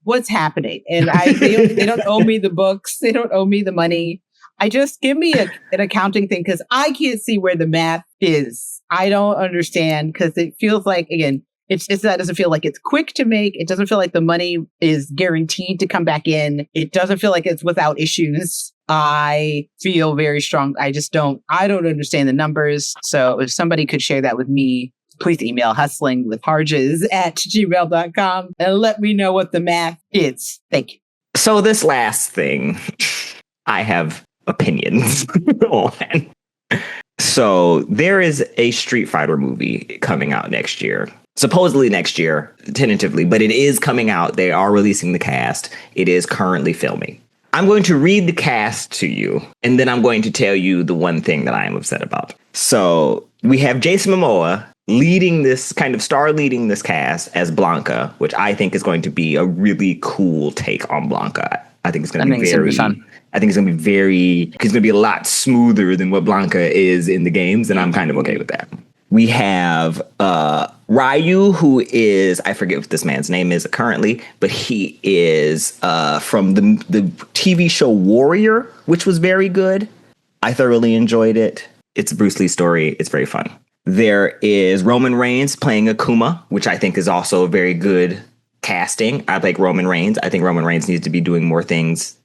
what's happening? And they don't owe me the books. They don't owe me the money. I just give me an accounting thing because I can't see where the math is. I don't understand because it feels like, again, it's that doesn't feel like it's quick to make. It doesn't feel like the money is guaranteed to come back in. It doesn't feel like it's without issues. I feel very strong. I don't understand the numbers. So if somebody could share that with me, please email hustlingwithharges@gmail.com and let me know what the math is. Thank you. So this last thing, I have opinions on. So there is a Street Fighter movie coming out next year. Supposedly next year, tentatively, but it is coming out. They are releasing the cast. It is currently filming. I'm going to read the cast to you, and then I'm going to tell you the one thing that I am upset about. So we have Jason Momoa leading this cast as Blanca, which I think is going to be a really cool take on Blanca. I think it's going to be very fun. I think it's going to be a lot smoother than what Blanca is in the games, and I'm kind of okay with that. We have Ryu, who is, I forget what this man's name is currently, but he is from the TV show Warrior, which was very good. I thoroughly enjoyed it. It's a Bruce Lee story. It's very fun. There is Roman Reigns playing Akuma, which I think is also a very good casting. I like Roman Reigns. I think Roman Reigns needs to be doing more things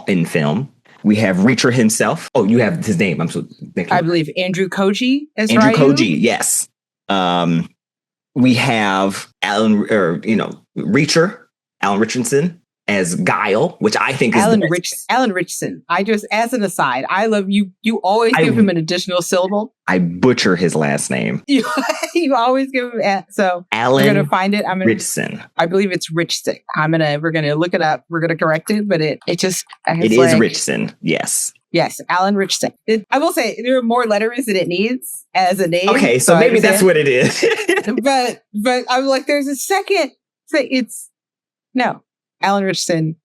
in film. We have Reacher himself. Oh, you have his name. I believe Andrew Koji as Andrew Ryu. Koji, yes. We have Reacher, Alan Richardson as Guile, which I think is Alan Richardson. I just, as an aside, I love you. You always give him an additional syllable. I butcher his last name. You always give him so Alan. We're gonna find it. Richardson. I believe it's Richardson. We're gonna look it up. We're gonna correct it, but it is Richardson. Yes. Yes, Alan Richardson. I will say there are more letters than it needs as a name. Okay, so maybe that's what it is. but I'm like, there's a second. Alan Richardson.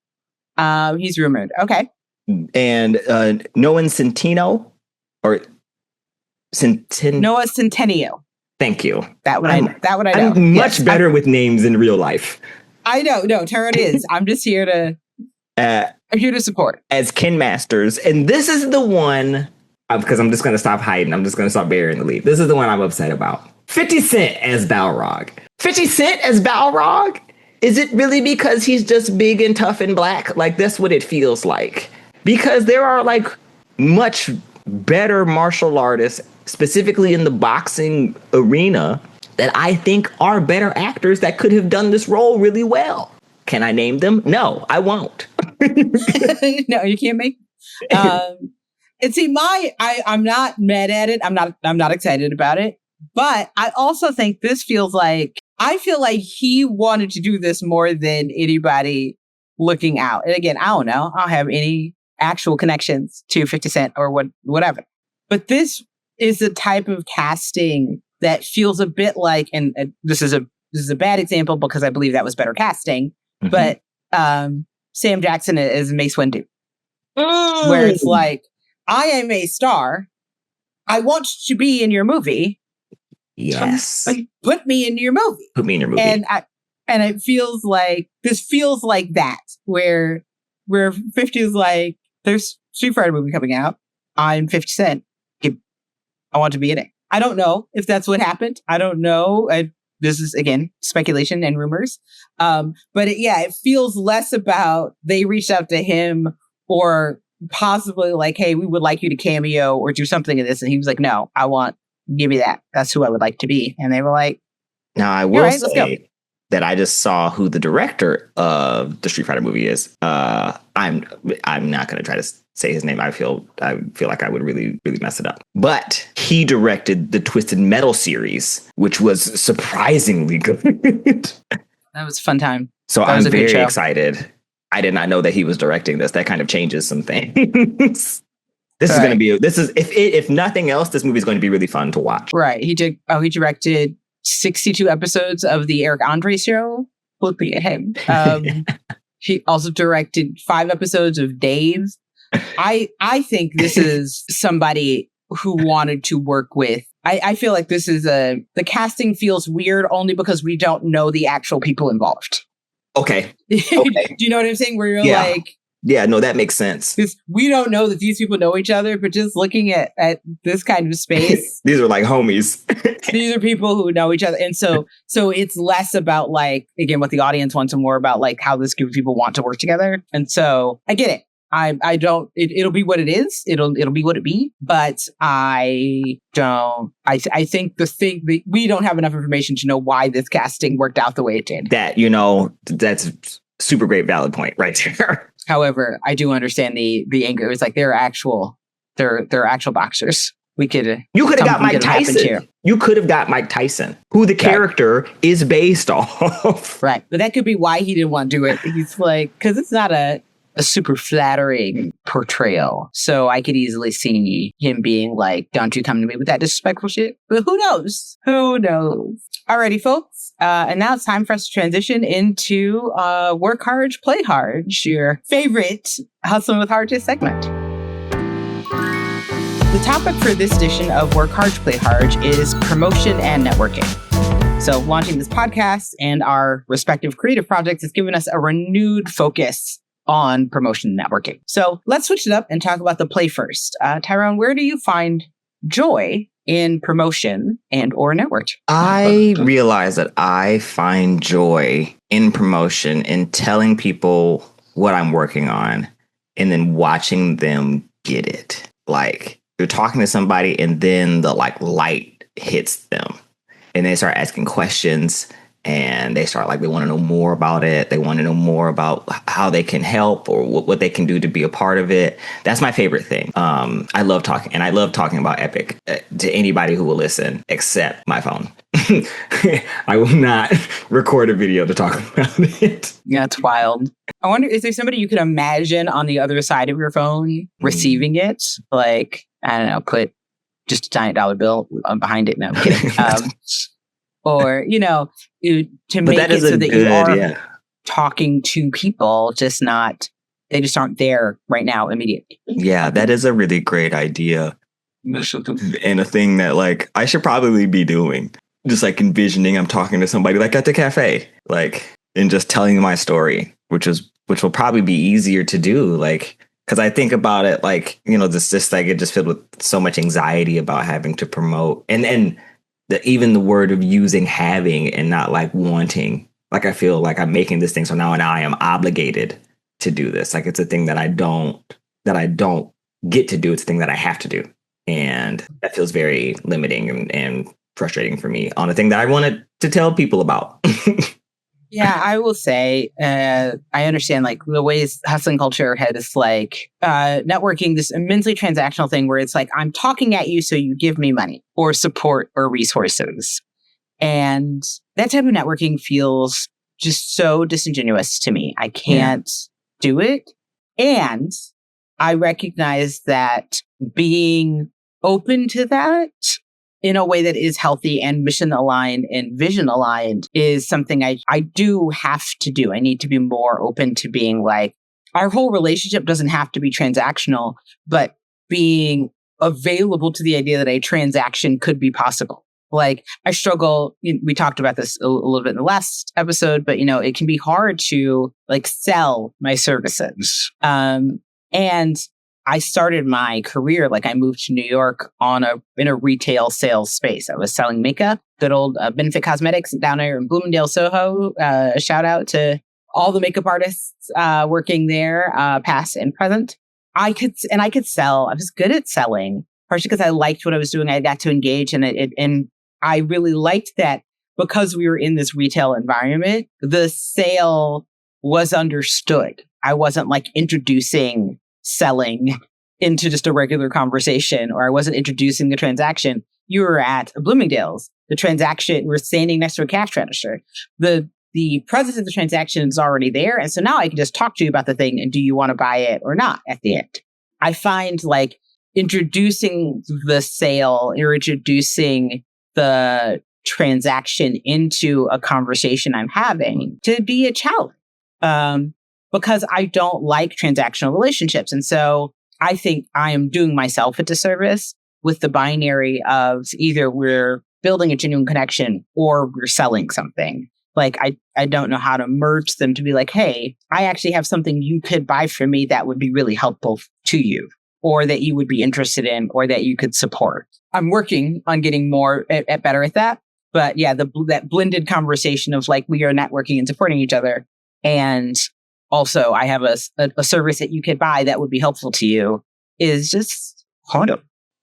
He's rumored. Okay. And Noah Centineo. Noah Centineo. Thank you. That one I know. I'm much better with names in real life. I know. No, Tara is. I'm just here to. I'm here to support. As Ken Masters, and this is the one because I'm just going to stop hiding. I'm just going to stop burying the lead. This is the one I'm upset about. 50 Cent as Balrog. 50 Cent as Balrog? Is it really because he's just big and tough and black? Like, that's what it feels like. Because there are, like, much better martial artists, specifically in the boxing arena, that I think are better actors that could have done this role really well. Can I name them? No, I won't. No, you can't make. And see, I'm not mad at it. I'm not excited about it. But I also think this feels like, I feel like he wanted to do this more than anybody looking out. And again, I don't know. I don't have any actual connections to 50 Cent or whatever. But this is the type of casting that feels a bit like, and this is a bad example because I believe that was better casting, but Sam Jackson is Mace Windu. Where it's like, I am a star. I want to be in your movie. Yes. Put me in your movie. Put me in your movie. And it feels like, this feels like that, where 50 is like, there's Street Fighter movie coming out. I'm 50 Cent. I want to be in it. I don't know if that's what happened. I don't know. This is, again, speculation and rumors. But it feels less about they reached out to him or possibly like, hey, we would like you to cameo or do something in this. And he was like, no, give me that. That's who I would like to be. And they were like, now I will say that I just saw who the director of the Street Fighter movie is. I'm not going to try to say his name. I feel like I would really, really mess it up. But he directed the Twisted Metal series, which was surprisingly good. That was a fun time. So I'm very excited. I did not know that he was directing this. That kind of changes some things. If nothing else, this movie is going to be really fun to watch. Right. He directed 62 episodes of the Eric Andre show. looking at him. He also directed 5 episodes of Dave. I think this is somebody who wanted to work with. I feel like this is the casting feels weird only because we don't know the actual people involved. Okay. Do you know what I'm saying? Where you're like, yeah, no, that makes sense. We don't know that these people know each other, but just looking at this kind of space. These are like homies. These are people who know each other. And so it's less about like, again, what the audience wants and more about like how this group of people want to work together. And so I get it. I don't, it'll be what it is. It'll be what it be. But I think we don't have enough information to know why this casting worked out the way it did. That's super great valid point right there. However, I do understand the anger. It's like they're actual boxers. You could have got Mike Tyson. You could have got Mike Tyson, who the character is based off. Right. But that could be why he didn't want to do it. He's like, because it's not a super flattering portrayal. So I could easily see him being like, don't you come to me with that disrespectful shit. But who knows? Who knows? Alrighty, folks. And now it's time for us to transition into Work Harge, Play Harge, your favorite Hustling with Harge segment. The topic for this edition of Work Harge, Play Harge is promotion and networking. So launching this podcast and our respective creative projects has given us a renewed focus on promotion and networking. So let's switch it up and talk about the play first. Tyrone, where do you find joy in promotion and or network? I realize that I find joy in promotion in telling people what I'm working on and then watching them get it. Like you're talking to somebody and then the light hits them and they start asking questions. And they start they want to know more about it. They want to know more about how they can help or what they can do to be a part of it. That's my favorite thing. I love talking, and I love talking about Epic to anybody who will listen, except my phone. I will not record a video to talk about it. Yeah, it's wild. I wonder, is there somebody you could imagine on the other side of your phone receiving it? Like, I don't know, put just a giant dollar bill behind it. No, I'm kidding. Or, to make it so that you are talking to people, they just aren't there right now immediately. Yeah, that is a really great idea. And a thing that I should probably be doing. Just envisioning I'm talking to somebody at the cafe, and just telling them my story, which will probably be easier to do. Because I think about it, it just filled with so much anxiety about having to promote. And even the word of using having and not wanting, I feel like I'm making this thing. So now I am obligated to do this. It's a thing that I don't get to do. It's a thing that I have to do. And that feels very limiting and frustrating for me on a thing that I wanted to tell people about. Yeah, I will say, I understand the ways hustling culture has networking, this immensely transactional thing where it's I'm talking at you so you give me money or support or resources. And that type of networking feels just so disingenuous to me. I can't do it. And I recognize that being open to that in a way that is healthy and mission aligned and vision aligned is something I do have to do. I need to be more open to being our whole relationship doesn't have to be transactional, but being available to the idea that a transaction could be possible. I struggle, we talked about this a little bit in the last episode, but it can be hard to sell my services. And I started my career, I moved to New York in a retail sales space. I was selling makeup, good old Benefit Cosmetics down there in Bloomingdale, Soho. Shout out to all the makeup artists working there, past and present. I could sell. I was good at selling, partially because I liked what I was doing. I got to engage in it. And I really liked that because we were in this retail environment, the sale was understood. I wasn't introducing selling into just a regular conversation, or I wasn't introducing the transaction. You were at Bloomingdale's. The transaction, we're standing next to a cash register. The presence of the transaction is already there. And so now I can just talk to you about the thing and do you want to buy it or not at the end. I find introducing the sale or introducing the transaction into a conversation I'm having to be a challenge. Because I don't like transactional relationships. And so I think I am doing myself a disservice with the binary of either we're building a genuine connection or we're selling something. Like, I don't know how to merge them to be like, hey, I actually have something you could buy from me that would be really helpful to you, or that you would be interested in, or that you could support. I'm working on getting more better at that. But yeah, that blended conversation of like, we are networking and supporting each other. And also, I have a service that you could buy that would be helpful to you is just hard.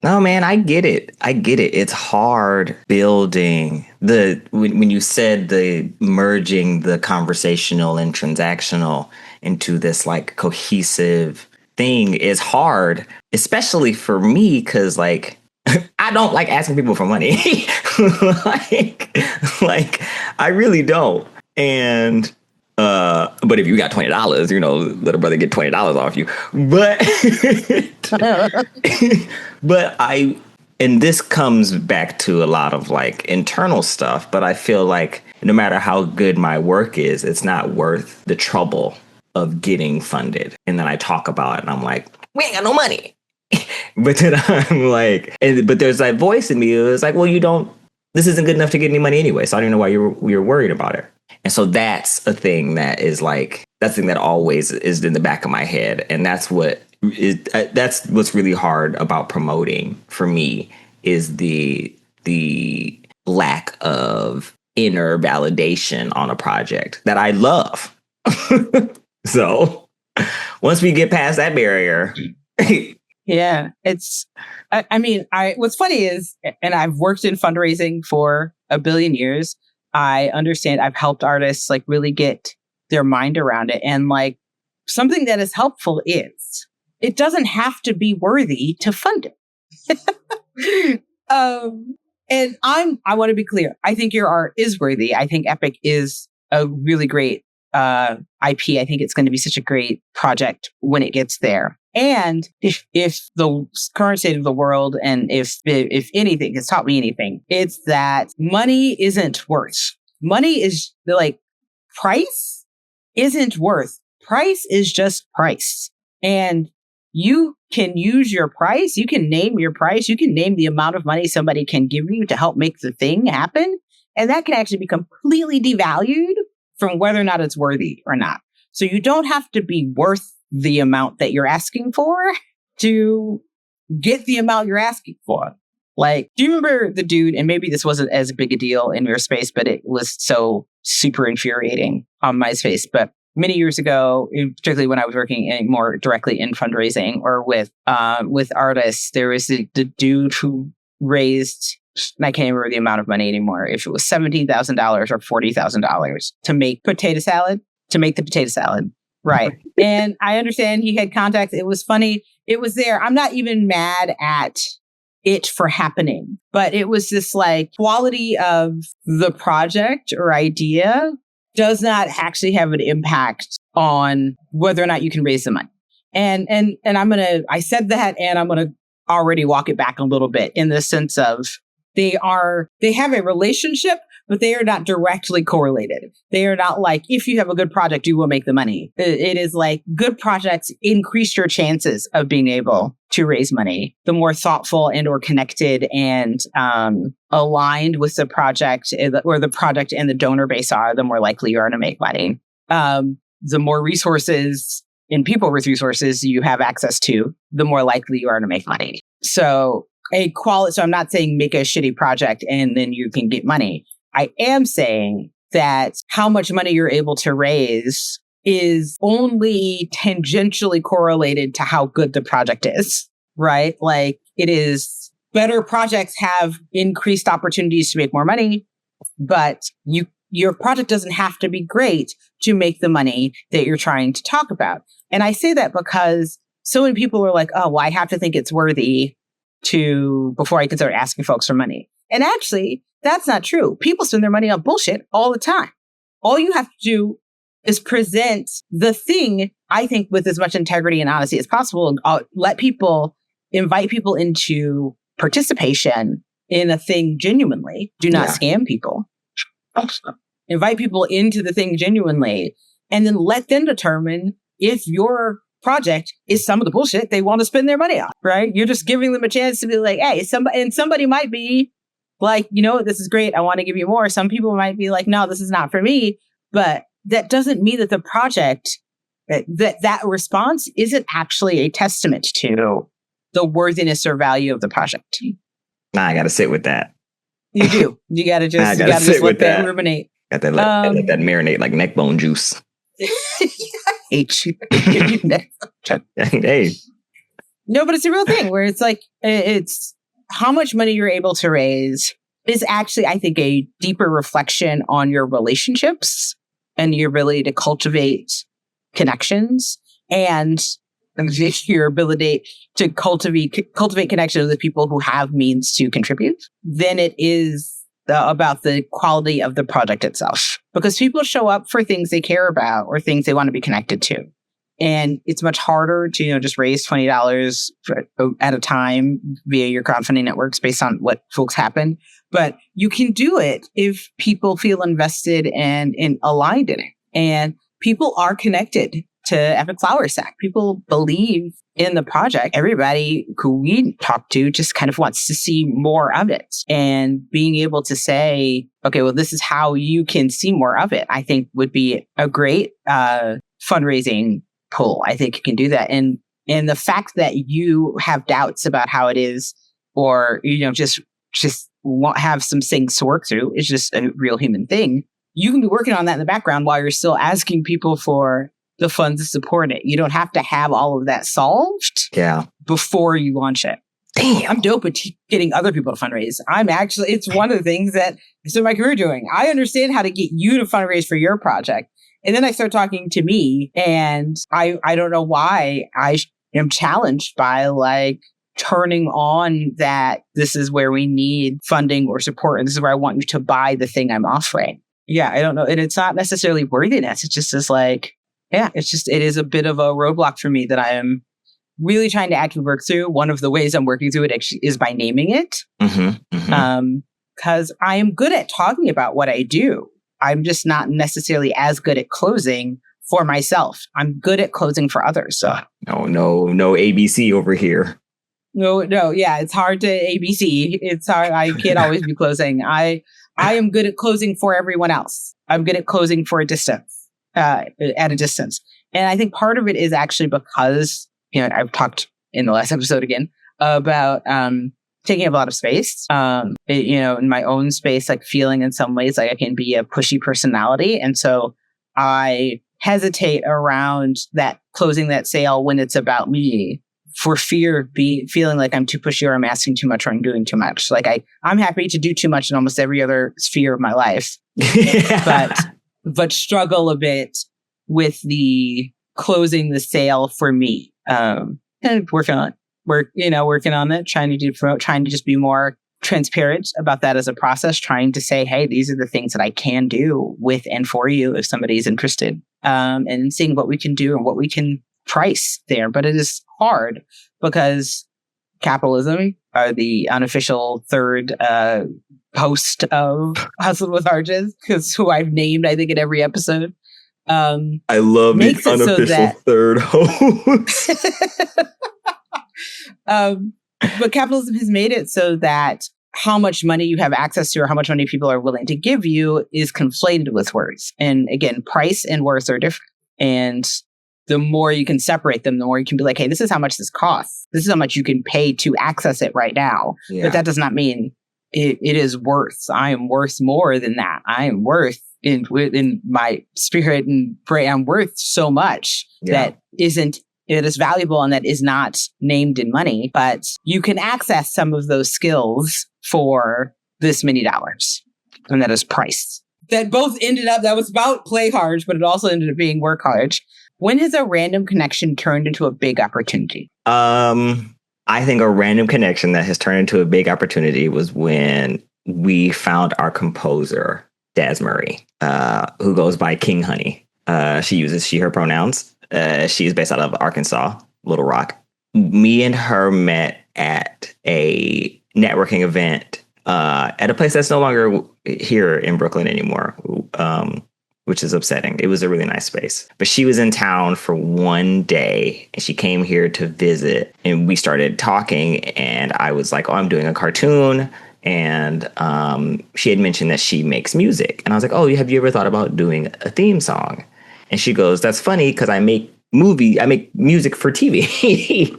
No, man, I get it. It's hard building when you said the merging the conversational and transactional into this like cohesive thing is hard, especially for me, because like I don't like asking people for money. like I really don't. And but if you got $20, let a brother get $20 off you. But and this comes back to a lot of like internal stuff, but I feel like no matter how good my work is, it's not worth the trouble of getting funded. And then I talk about it and I'm like, we ain't got no money. But then I'm like, but there's that voice in me that's like, well, this isn't good enough to get any money anyway. So I don't know why you're worried about it. And so that's a thing that is like, that's the thing that always is in the back of my head. And that's what's really hard about promoting for me is the lack of inner validation on a project that I love. So once we get past that barrier. Yeah, what's funny is, and I've worked in fundraising for a billion years. I understand I've helped artists like really get their mind around it. And like something that is helpful is it doesn't have to be worthy to fund it. And I want to be clear. I think your art is worthy. I think Epic is a really great IP. I think it's going to be such a great project when it gets there. And if the current state of the world, and if anything has taught me anything, it's that money isn't worth. Money is like price isn't worth. Price is just price. And you can use your price. You can name your price. You can name the amount of money somebody can give you to help make the thing happen. And that can actually be completely devalued from whether or not it's worthy or not. So you don't have to be worth the amount that you're asking for to get the amount you're asking for. Like, do you remember the dude, and maybe this wasn't as big a deal in your space, but it was so super infuriating on my space. But many years ago, particularly when I was working more directly in fundraising or with artists, there was the dude who raised, and I can't remember the amount of money anymore, if it was $17,000 or $40,000 to make the potato salad. Right. And I understand he had contacts. It was funny. It was there. I'm not even mad at it for happening, but it was this like quality of the project or idea does not actually have an impact on whether or not you can raise the money. And I said that, and I'm going to already walk it back a little bit in the sense of they have a relationship, but they are not directly correlated. They are not like, if you have a good project, you will make the money. It is like good projects increase your chances of being able to raise money. The more thoughtful and or connected and aligned with the project or the project and the donor base are, the more likely you are to make money. The more resources and people with resources you have access to, the more likely you are to make money. So I'm not saying make a shitty project and then you can get money. I am saying that how much money you're able to raise is only tangentially correlated to how good the project is, right? Like it is better projects have increased opportunities to make more money, but your project doesn't have to be great to make the money that you're trying to talk about. And I say that because so many people are like, oh, well, I have to think it's worthy before I can start asking folks for money. And actually, that's not true. People spend their money on bullshit all the time. All you have to do is present the thing, I think, with as much integrity and honesty as possible. Invite people into participation in a thing genuinely. Do not scam people. Invite people into the thing genuinely, and then let them determine if your project is some of the bullshit they want to spend their money on, right? You're just giving them a chance to be like, hey, somebody might be like, this is great. I want to give you more. Some people might be like, no, this is not for me. But that doesn't mean that the project, that response isn't actually a testament to the worthiness or value of the project. Nah, I got to sit with that. You do. You got to just let that ruminate. Got to let that marinate like neck bone juice. I hate you. Hey. No, but it's a real thing where it's like, it's how much money you're able to raise is actually, I think, a deeper reflection on your relationships and your ability to cultivate connections and your ability to cultivate connections with people who have means to contribute than it is about the quality of the project itself. Because people show up for things they care about or things they want to be connected to. And it's much harder to, just raise $20 at a time via your crowdfunding networks based on what folks happen. But you can do it if people feel invested and aligned in it. And people are connected to Epic Flower Sack. People believe in the project. Everybody who we talk to just kind of wants to see more of it. And being able to say, okay, well, this is how you can see more of it, I think would be a great fundraising pull. I think you can do that. And the fact that you have doubts about how it is, or, just won't have some things to work through, is just a real human thing. You can be working on that in the background while you're still asking people for the funds to support it. You don't have to have all of that solved before you launch it. Damn. I'm dope at getting other people to fundraise. It's one of the things that I spent my career doing. I understand how to get you to fundraise for your project. And then I start talking to me, and I don't know why I am challenged by like turning on that this is where we need funding or support, and this is where I want you to buy the thing I'm offering. Yeah, I don't know. And it's not necessarily worthiness. It's just this like, it is a bit of a roadblock for me that I am really trying to actively work through. One of the ways I'm working through it actually is by naming it. Because I am good at talking about what I do. I'm just not necessarily as good at closing for myself. I'm good at closing for others. So. No ABC over here. No, yeah, it's hard to ABC. It's hard. I can't always be closing. I am good at closing for everyone else. I'm good at closing for a distance, at a distance. And I think part of it is actually because, I've talked in the last episode again about taking up a lot of space, in my own space, like feeling in some ways like I can be a pushy personality. And so I hesitate around that closing that sale when it's about me for fear of feeling like I'm too pushy or I'm asking too much or I'm doing too much. Like I'm happy to do too much in almost every other sphere of my life, but struggle a bit with the closing the sale for me. And working on it, trying to just be more transparent about that as a process, trying to say, hey, these are the things that I can do with and for you if somebody's interested, and seeing what we can do and what we can price there. But it is hard because capitalism are the unofficial third host of Hustled with Harges, because who I've named, I think, in every episode. I love the unofficial third host. But capitalism has made it so that how much money you have access to or how much money people are willing to give you is conflated with worth. And again, price and worth are different. And the more you can separate them, the more you can be like, hey, this is how much this costs. This is how much you can pay to access it right now. Yeah. But that does not mean it is worth. I am worth more than that. I am worth in my spirit and brain. I'm worth so much that it is valuable and that is not named in money, but you can access some of those skills for this many dollars. And that is price. That both ended up, that was about play hard, but it also ended up being work hard. When has a random connection turned into a big opportunity? I think a random connection that has turned into a big opportunity was when we found our composer, Daz Murray, who goes by King Honey. She uses she, her pronouns. She's based out of Arkansas, Little Rock. Me and her met at a networking event at a place that's no longer here in Brooklyn anymore, which is upsetting. It was a really nice space. But she was in town for one day and she came here to visit and we started talking and I was like, oh, I'm doing a cartoon. And she had mentioned that she makes music. And I was like, oh, have you ever thought about doing a theme song? And she goes, that's funny because I make music for TV.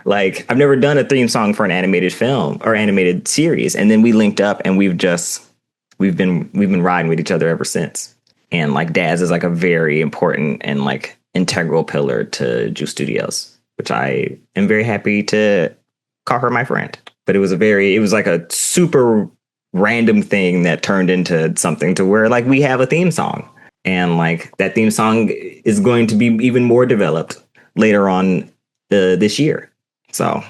Like I've never done a theme song for an animated film or animated series. And then we linked up and we've been riding with each other ever since. And like Daz is like a very important and like integral pillar to Juice Studios, which I am very happy to call her my friend. But it was like a super random thing that turned into something to where like we have a theme song. And like that theme song is going to be even more developed later on this year. So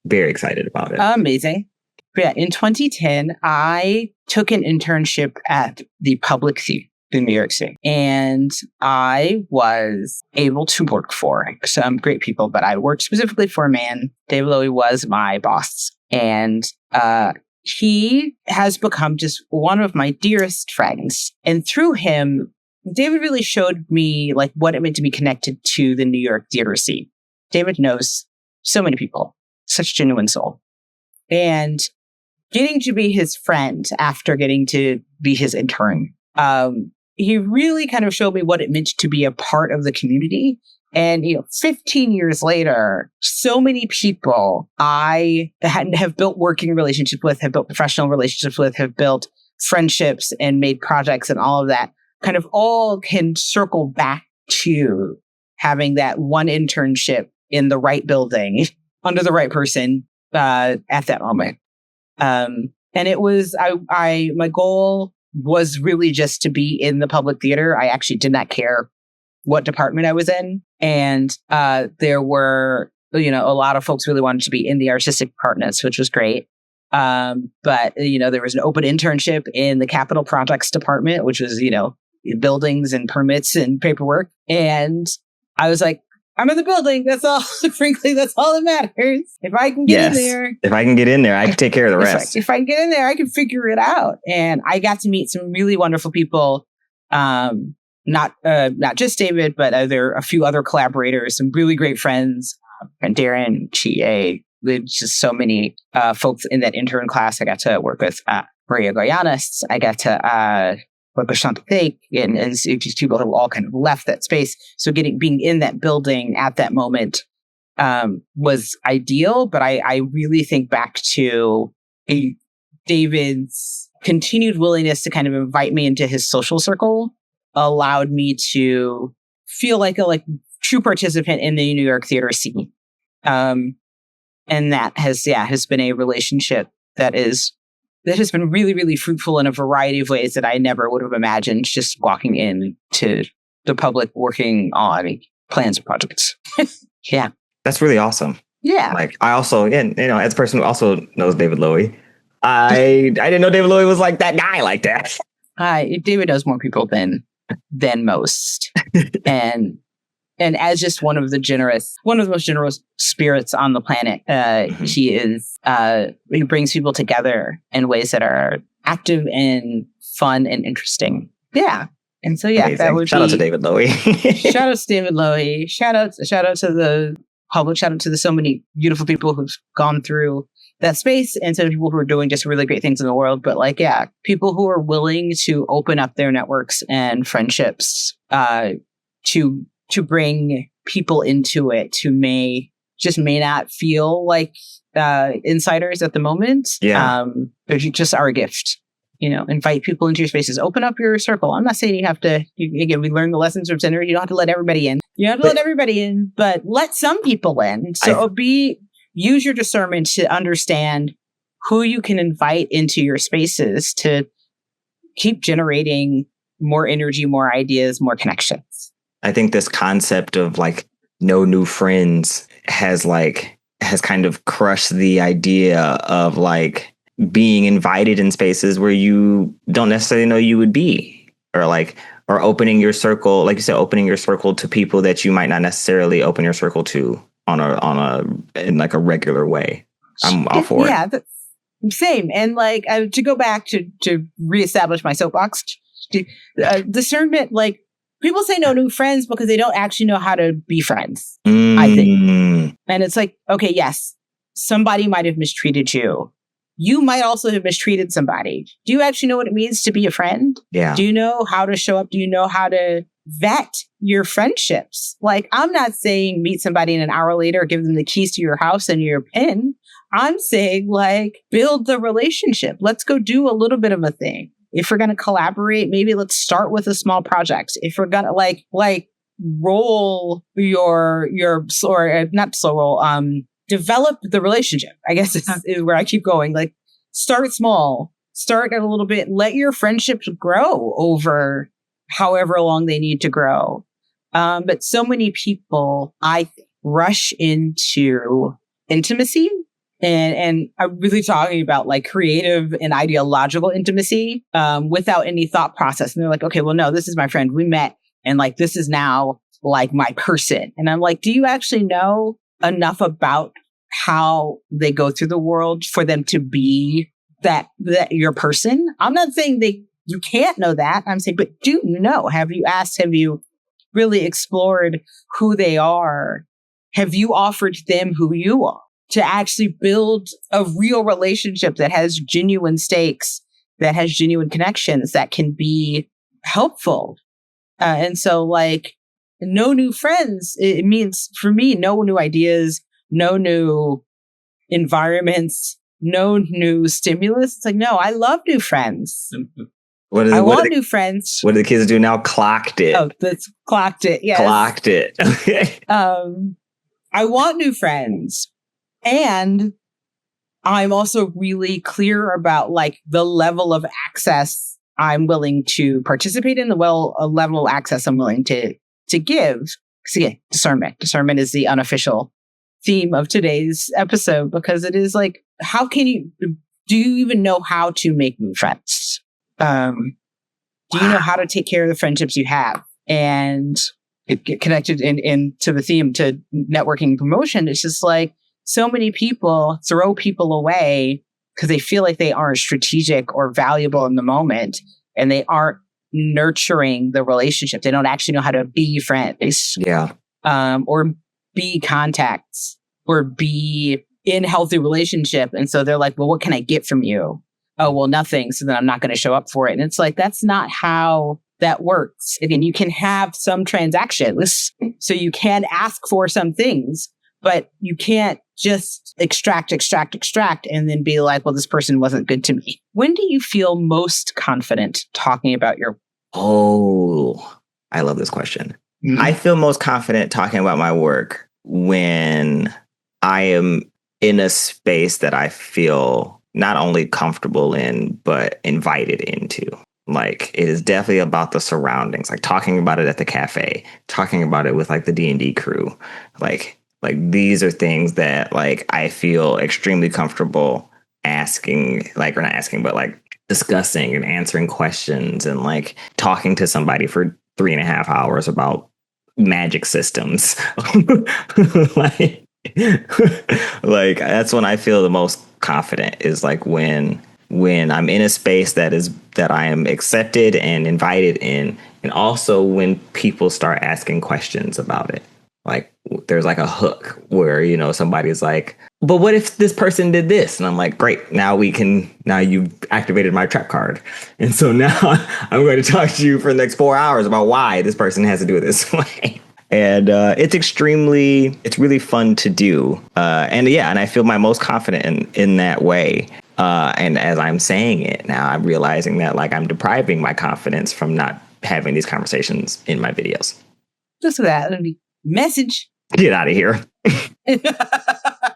very excited about it. Amazing. But yeah, in 2010, I took an internship at the Public Theater in New York City. And I was able to work for some great people, but I worked specifically for a man. David Lowy was my boss. And he has become just one of my dearest friends. And through him, David really showed me like what it meant to be connected to the New York theater scene. David knows so many people, such genuine soul. And getting to be his friend after getting to be his intern, he really kind of showed me what it meant to be a part of the community. And, 15 years later, so many people I have built working relationships with, have built professional relationships with, have built friendships and made projects and all of that kind of all can circle back to having that one internship in the right building under the right person at that moment. And it was, my goal was really just to be in the public theater. I actually did not care what department I was in. And there were, a lot of folks really wanted to be in the artistic departments, which was great. But, there was an open internship in the capital projects department, which was, buildings and permits and paperwork. And I was like, I'm in the building. That's all. Frankly, that's all that matters. If I can get in there. If I can get in there, I can take care of the rest. If I can get in there, I can figure it out. And I got to meet some really wonderful people. Not just David, but there are a few other collaborators, some really great friends. And Darren, Chie, there's just so many folks in that intern class. I got to work with Maria Goyanis. I got to work with Shanta Fake and these people who all kind of left that space. So being in that building at that moment was ideal. But I really think back to David's continued willingness to kind of invite me into his social circle allowed me to feel like a true participant in the New York theater scene. And that has been a relationship that has been really, really fruitful in a variety of ways that I never would have imagined just walking into the public working on plans and projects. Yeah. That's really awesome. Yeah. Like I also, as a person who also knows David Lowy, I didn't know David Lowy was like that guy like that. David knows more people than most. and as just one of the most generous spirits on the planet, he brings people together in ways that are active and fun and interesting. Yeah. And so, yeah, that would shout out to David Lowy. Shout out to David Lowy. Shout out to the public. Shout out to the so many beautiful people who've gone through that space and some people who are doing just really great things in the world. But people who are willing to open up their networks and friendships to bring people into it who may not feel like insiders at the moment. Yeah. But you just are a gift. Invite people into your spaces. Open up your circle. I'm not saying you have to. Again, we learn the lessons from Center. You don't have to let everybody in. But let some people in. So use your discernment to understand who you can invite into your spaces to keep generating more energy, more ideas, more connections. I think this concept of no new friends has kind of crushed the idea of being invited in spaces where you don't necessarily know you would be, or opening your circle, like you said, opening your circle to people that you might not necessarily open your circle to in a regular way. I'm all for it. Same. And like, to go back to reestablish my soapbox, discernment, like people say no new friends because they don't actually know how to be friends, I think. And it's like, okay, yes, somebody might have mistreated you. You might also have mistreated somebody. Do you actually know what it means to be a friend? Yeah. Do you know how to show up? Do you know how to vet your friendships? Like, I'm not saying meet somebody and an hour later, give them the keys to your house and your PIN. I'm saying like build the relationship. Let's go do a little bit of a thing. If we're going to collaborate, maybe let's start with a small project. If we're going to like roll your or not slow roll, develop the relationship, I guess is where I keep going. Like start small, start at a little bit, let your friendships grow over however long they need to grow. But so many people, I think, rush into intimacy. And I'm really talking about like creative and ideological intimacy without any thought process. And they're like, okay, well, no, this is my friend. We met and like, this is now like my person. And I'm like, do you actually know enough about how they go through the world for them to be that your person? I'm not saying you can't know that. I'm saying, but do you know? Have you asked? Have you really explored who they are? Have you offered them who you are? To actually build a real relationship that has genuine stakes, that has genuine connections, that can be helpful. And so like, no new friends, it means for me, no new ideas, no new environments, no new stimulus. It's like, no, I love new friends. I want new friends. What do the kids do now? Clocked it. Oh, that's clocked it. Yes. Clocked it. Okay. I want new friends. And I'm also really clear about like the level of access I'm willing to participate in, a level of access I'm willing to give. Because again, discernment. Discernment is the unofficial theme of today's episode because it is like, do you even know how to make new friends? Do you know how to take care of the friendships you have? And it get connected into the theme to networking and promotion. It's just like, so many people throw people away because they feel like they aren't strategic or valuable in the moment and they aren't nurturing the relationship. They don't actually know how to be friends. Yeah. Or be contacts or be in healthy relationship. And so they're like, well, what can I get from you? Oh, well, nothing. So then I'm not going to show up for it. And it's like, that's not how that works. Again, you can have some transactions. So you can ask for some things, but you can't just extract, and then be like, well, this person wasn't good to me. When do you feel most confident talking about your... Oh, I love this question. Mm-hmm. I feel most confident talking about my work when I am in a space that I feel not only comfortable in, but invited into. Like, it is definitely about the surroundings, like talking about it at the cafe, talking about it with like the D&D crew, like these are things that like I feel extremely comfortable asking, like, or not asking, but like discussing and answering questions and like talking to somebody for 3.5 hours about magic systems. like that's when I feel the most confident, is like when I'm in a space that I am accepted and invited in, and also when people start asking questions about it. Like there's like a hook where, you know, somebody's like, but what if this person did this? And I'm like, great. Now you've activated my trap card. And so now I'm going to talk to you for the next 4 hours about why this person has to do it this way. And it's really fun to do. And I feel my most confident in that way. And as I'm saying it now, I'm realizing that like I'm depriving my confidence from not having these conversations in my videos. Just that. Message. Get out of here.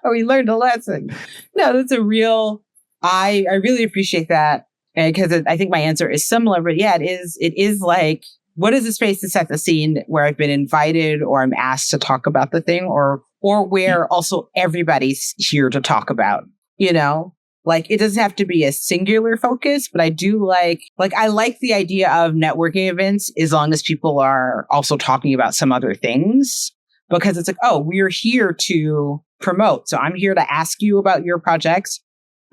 We learned a lesson. No, that's a real, I really appreciate that. Because I think my answer is similar, but yeah, it is like, what is the space to set the scene where I've been invited or I'm asked to talk about the thing, or where also everybody's here to talk about, you know? Like, it doesn't have to be a singular focus, but I do like I like the idea of networking events as long as people are also talking about some other things, because it's like, oh, we're here to promote. So I'm here to ask you about your projects.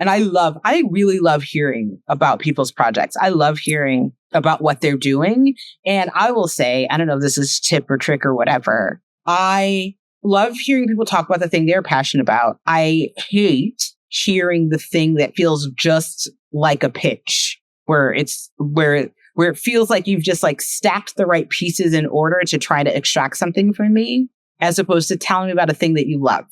And I really love hearing about people's projects. I love hearing about what they're doing. And I will say, I don't know if this is tip or trick or whatever. I love hearing people talk about the thing they're passionate about. I hate hearing the thing that feels just like a pitch, where it feels like you've just like stacked the right pieces in order to try to extract something from me, as opposed to telling me about a thing that you love.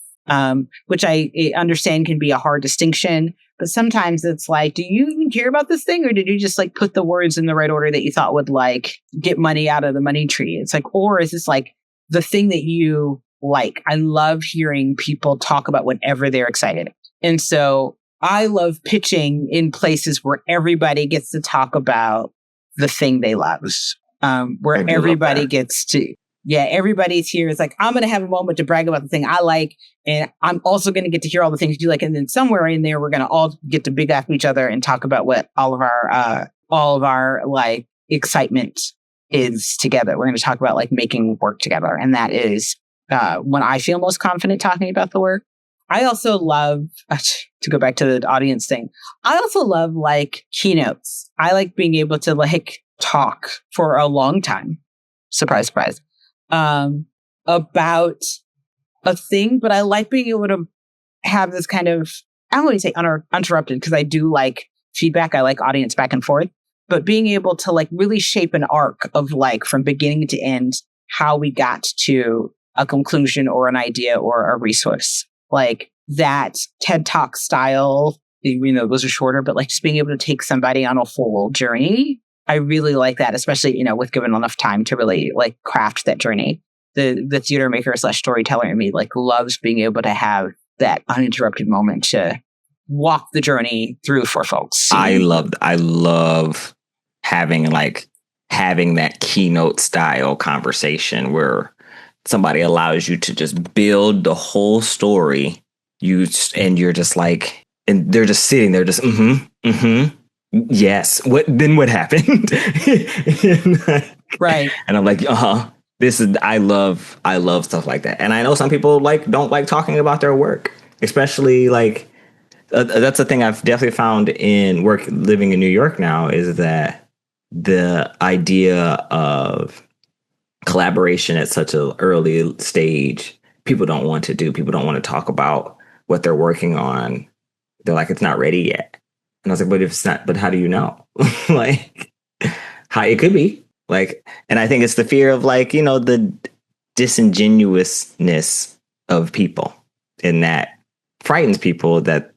Which I understand can be a hard distinction, but sometimes it's like, do you even care about this thing? Or did you just like put the words in the right order that you thought would like get money out of the money tree? It's like, or is this like the thing that you like? I love hearing people talk about whatever they're excited. And so I love pitching in places where everybody gets to talk about the thing they love, where everybody gets to, everybody's here. It's like, I'm going to have a moment to brag about the thing I like. And I'm also going to get to hear all the things you like. And then somewhere in there, we're going to all get to big after each other and talk about what all of our like excitement is together. We're going to talk about like making work together. And that is when I feel most confident talking about the work. I also love, to go back to the audience thing, I also love like keynotes. I like being able to like talk for a long time. Surprise, surprise. About a thing, but I like being able to have this kind of, I don't want to say uninterrupted, because I do like feedback. I like audience back and forth, but being able to like really shape an arc of like from beginning to end, how we got to a conclusion or an idea or a resource, like that TED Talk style, those are shorter, but like just being able to take somebody on a full journey. I really like that, especially, with given enough time to really like craft that journey. The theater maker / storyteller in me like loves being able to have that uninterrupted moment to walk the journey through for folks. I love having that keynote style conversation where somebody allows you to just build the whole story. And you're just like, and they're just sitting there, just yes. What happened? Right. And I'm like, I love stuff like that. And I know some people don't like talking about their work, especially like that's the thing I've definitely found in living in New York now, is that the idea of collaboration at such an early stage, people don't want to do. People don't want to talk about what they're working on. They're like, it's not ready yet. And I was like, but if it's not, but how do you know? Like, how it could be. Like, and I think it's the fear of like, the disingenuousness of people, and that frightens people that,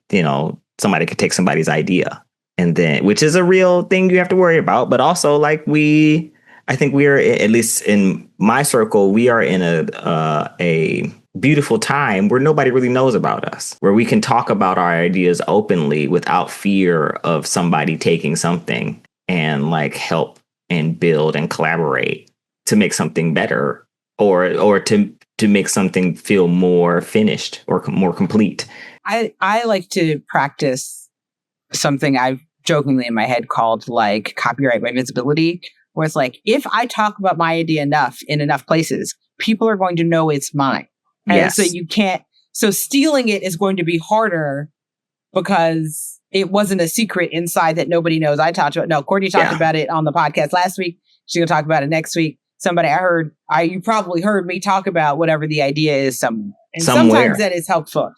somebody could take somebody's idea, and then, which is a real thing you have to worry about. But also like I think we are, at least in my circle, we are in a beautiful time where nobody really knows about us, where we can talk about our ideas openly without fear of somebody taking something and like help and build and collaborate to make something better, or to make something feel more finished or more complete. I like to practice something I've jokingly in my head called like copyright by visibility, where it's like, if I talk about my idea enough in enough places, people are going to know it's mine. And so so stealing it is going to be harder because it wasn't a secret inside that nobody knows. I talked about, no, Courtney talked about it on the podcast last week. She's going to talk about it next week. You probably heard me talk about whatever the idea is somewhere. And sometimes that is helpful.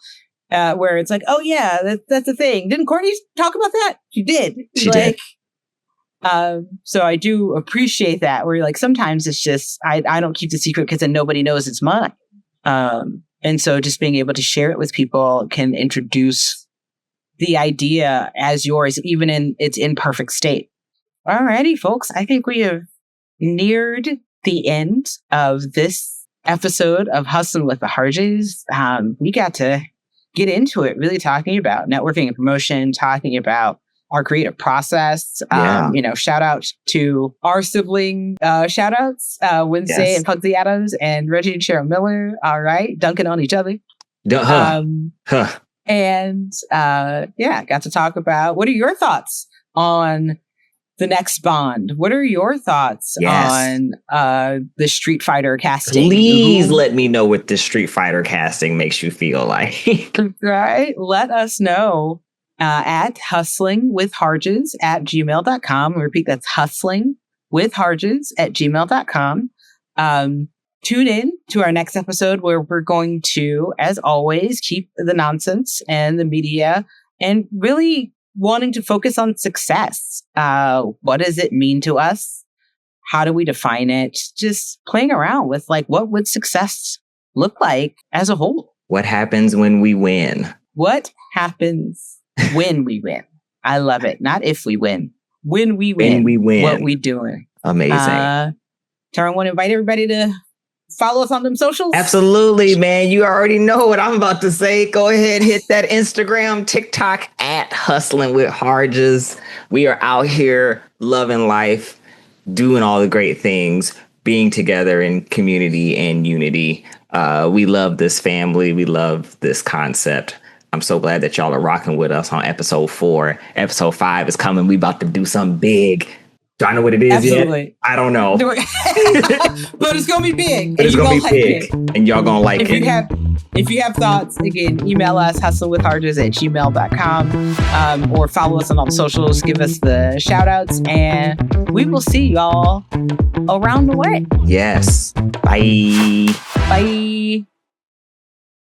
Where it's like, oh yeah, that's the thing. Didn't Courtney talk about that? She did. She did. So I do appreciate that, where you're like, sometimes it's just, I don't keep the secret because then nobody knows it's mine. And so just being able to share it with people can introduce the idea as yours, even in its imperfect state. Alrighty, folks. I think we have neared the end of this episode of Hustling with the Harges. We got to get into it, really talking about networking and promotion, talking about our creative process. Shout out to our sibling shout outs, Wednesday and Pugsy Adams and Reggie and Cheryl Miller. All right. Dunking on each other. And got to talk about, what are your thoughts on the next Bond? What are your thoughts on the Street Fighter casting? Please let me know what the Street Fighter casting makes you feel like. Right? Let us know at hustlingwithharges@gmail.com. Repeat, that's hustlingwithharges@gmail.com. Tune in to our next episode where we're going to, as always, keep the nonsense and the media and really wanting to focus on success. What does it mean to us? How do we define it? Just playing around with like, what would success look like as a whole? What happens when we win? What happens when we win? I love it. Not if we win. When we win. When we win. What we doing. Amazing. Tara, want to invite everybody to follow us on them socials? Absolutely, man. You already know what I'm about to say. Go ahead, hit that Instagram, TikTok at Hustling with Harges. We are out here loving life, doing all the great things, being together in community and unity. We love this family. We love this concept. I'm so glad that y'all are rocking with us on episode 4. Episode 5 is coming. We about to do something big. Do I know what it is Absolutely. yet? I don't know. But it's going to be big. But it's going to be big. And y'all going to like it. If you have thoughts, again, email us, hustlewithharges@gmail.com, or follow us on all the socials. Give us the shout outs, and we will see y'all around the way. Yes. Bye. Bye.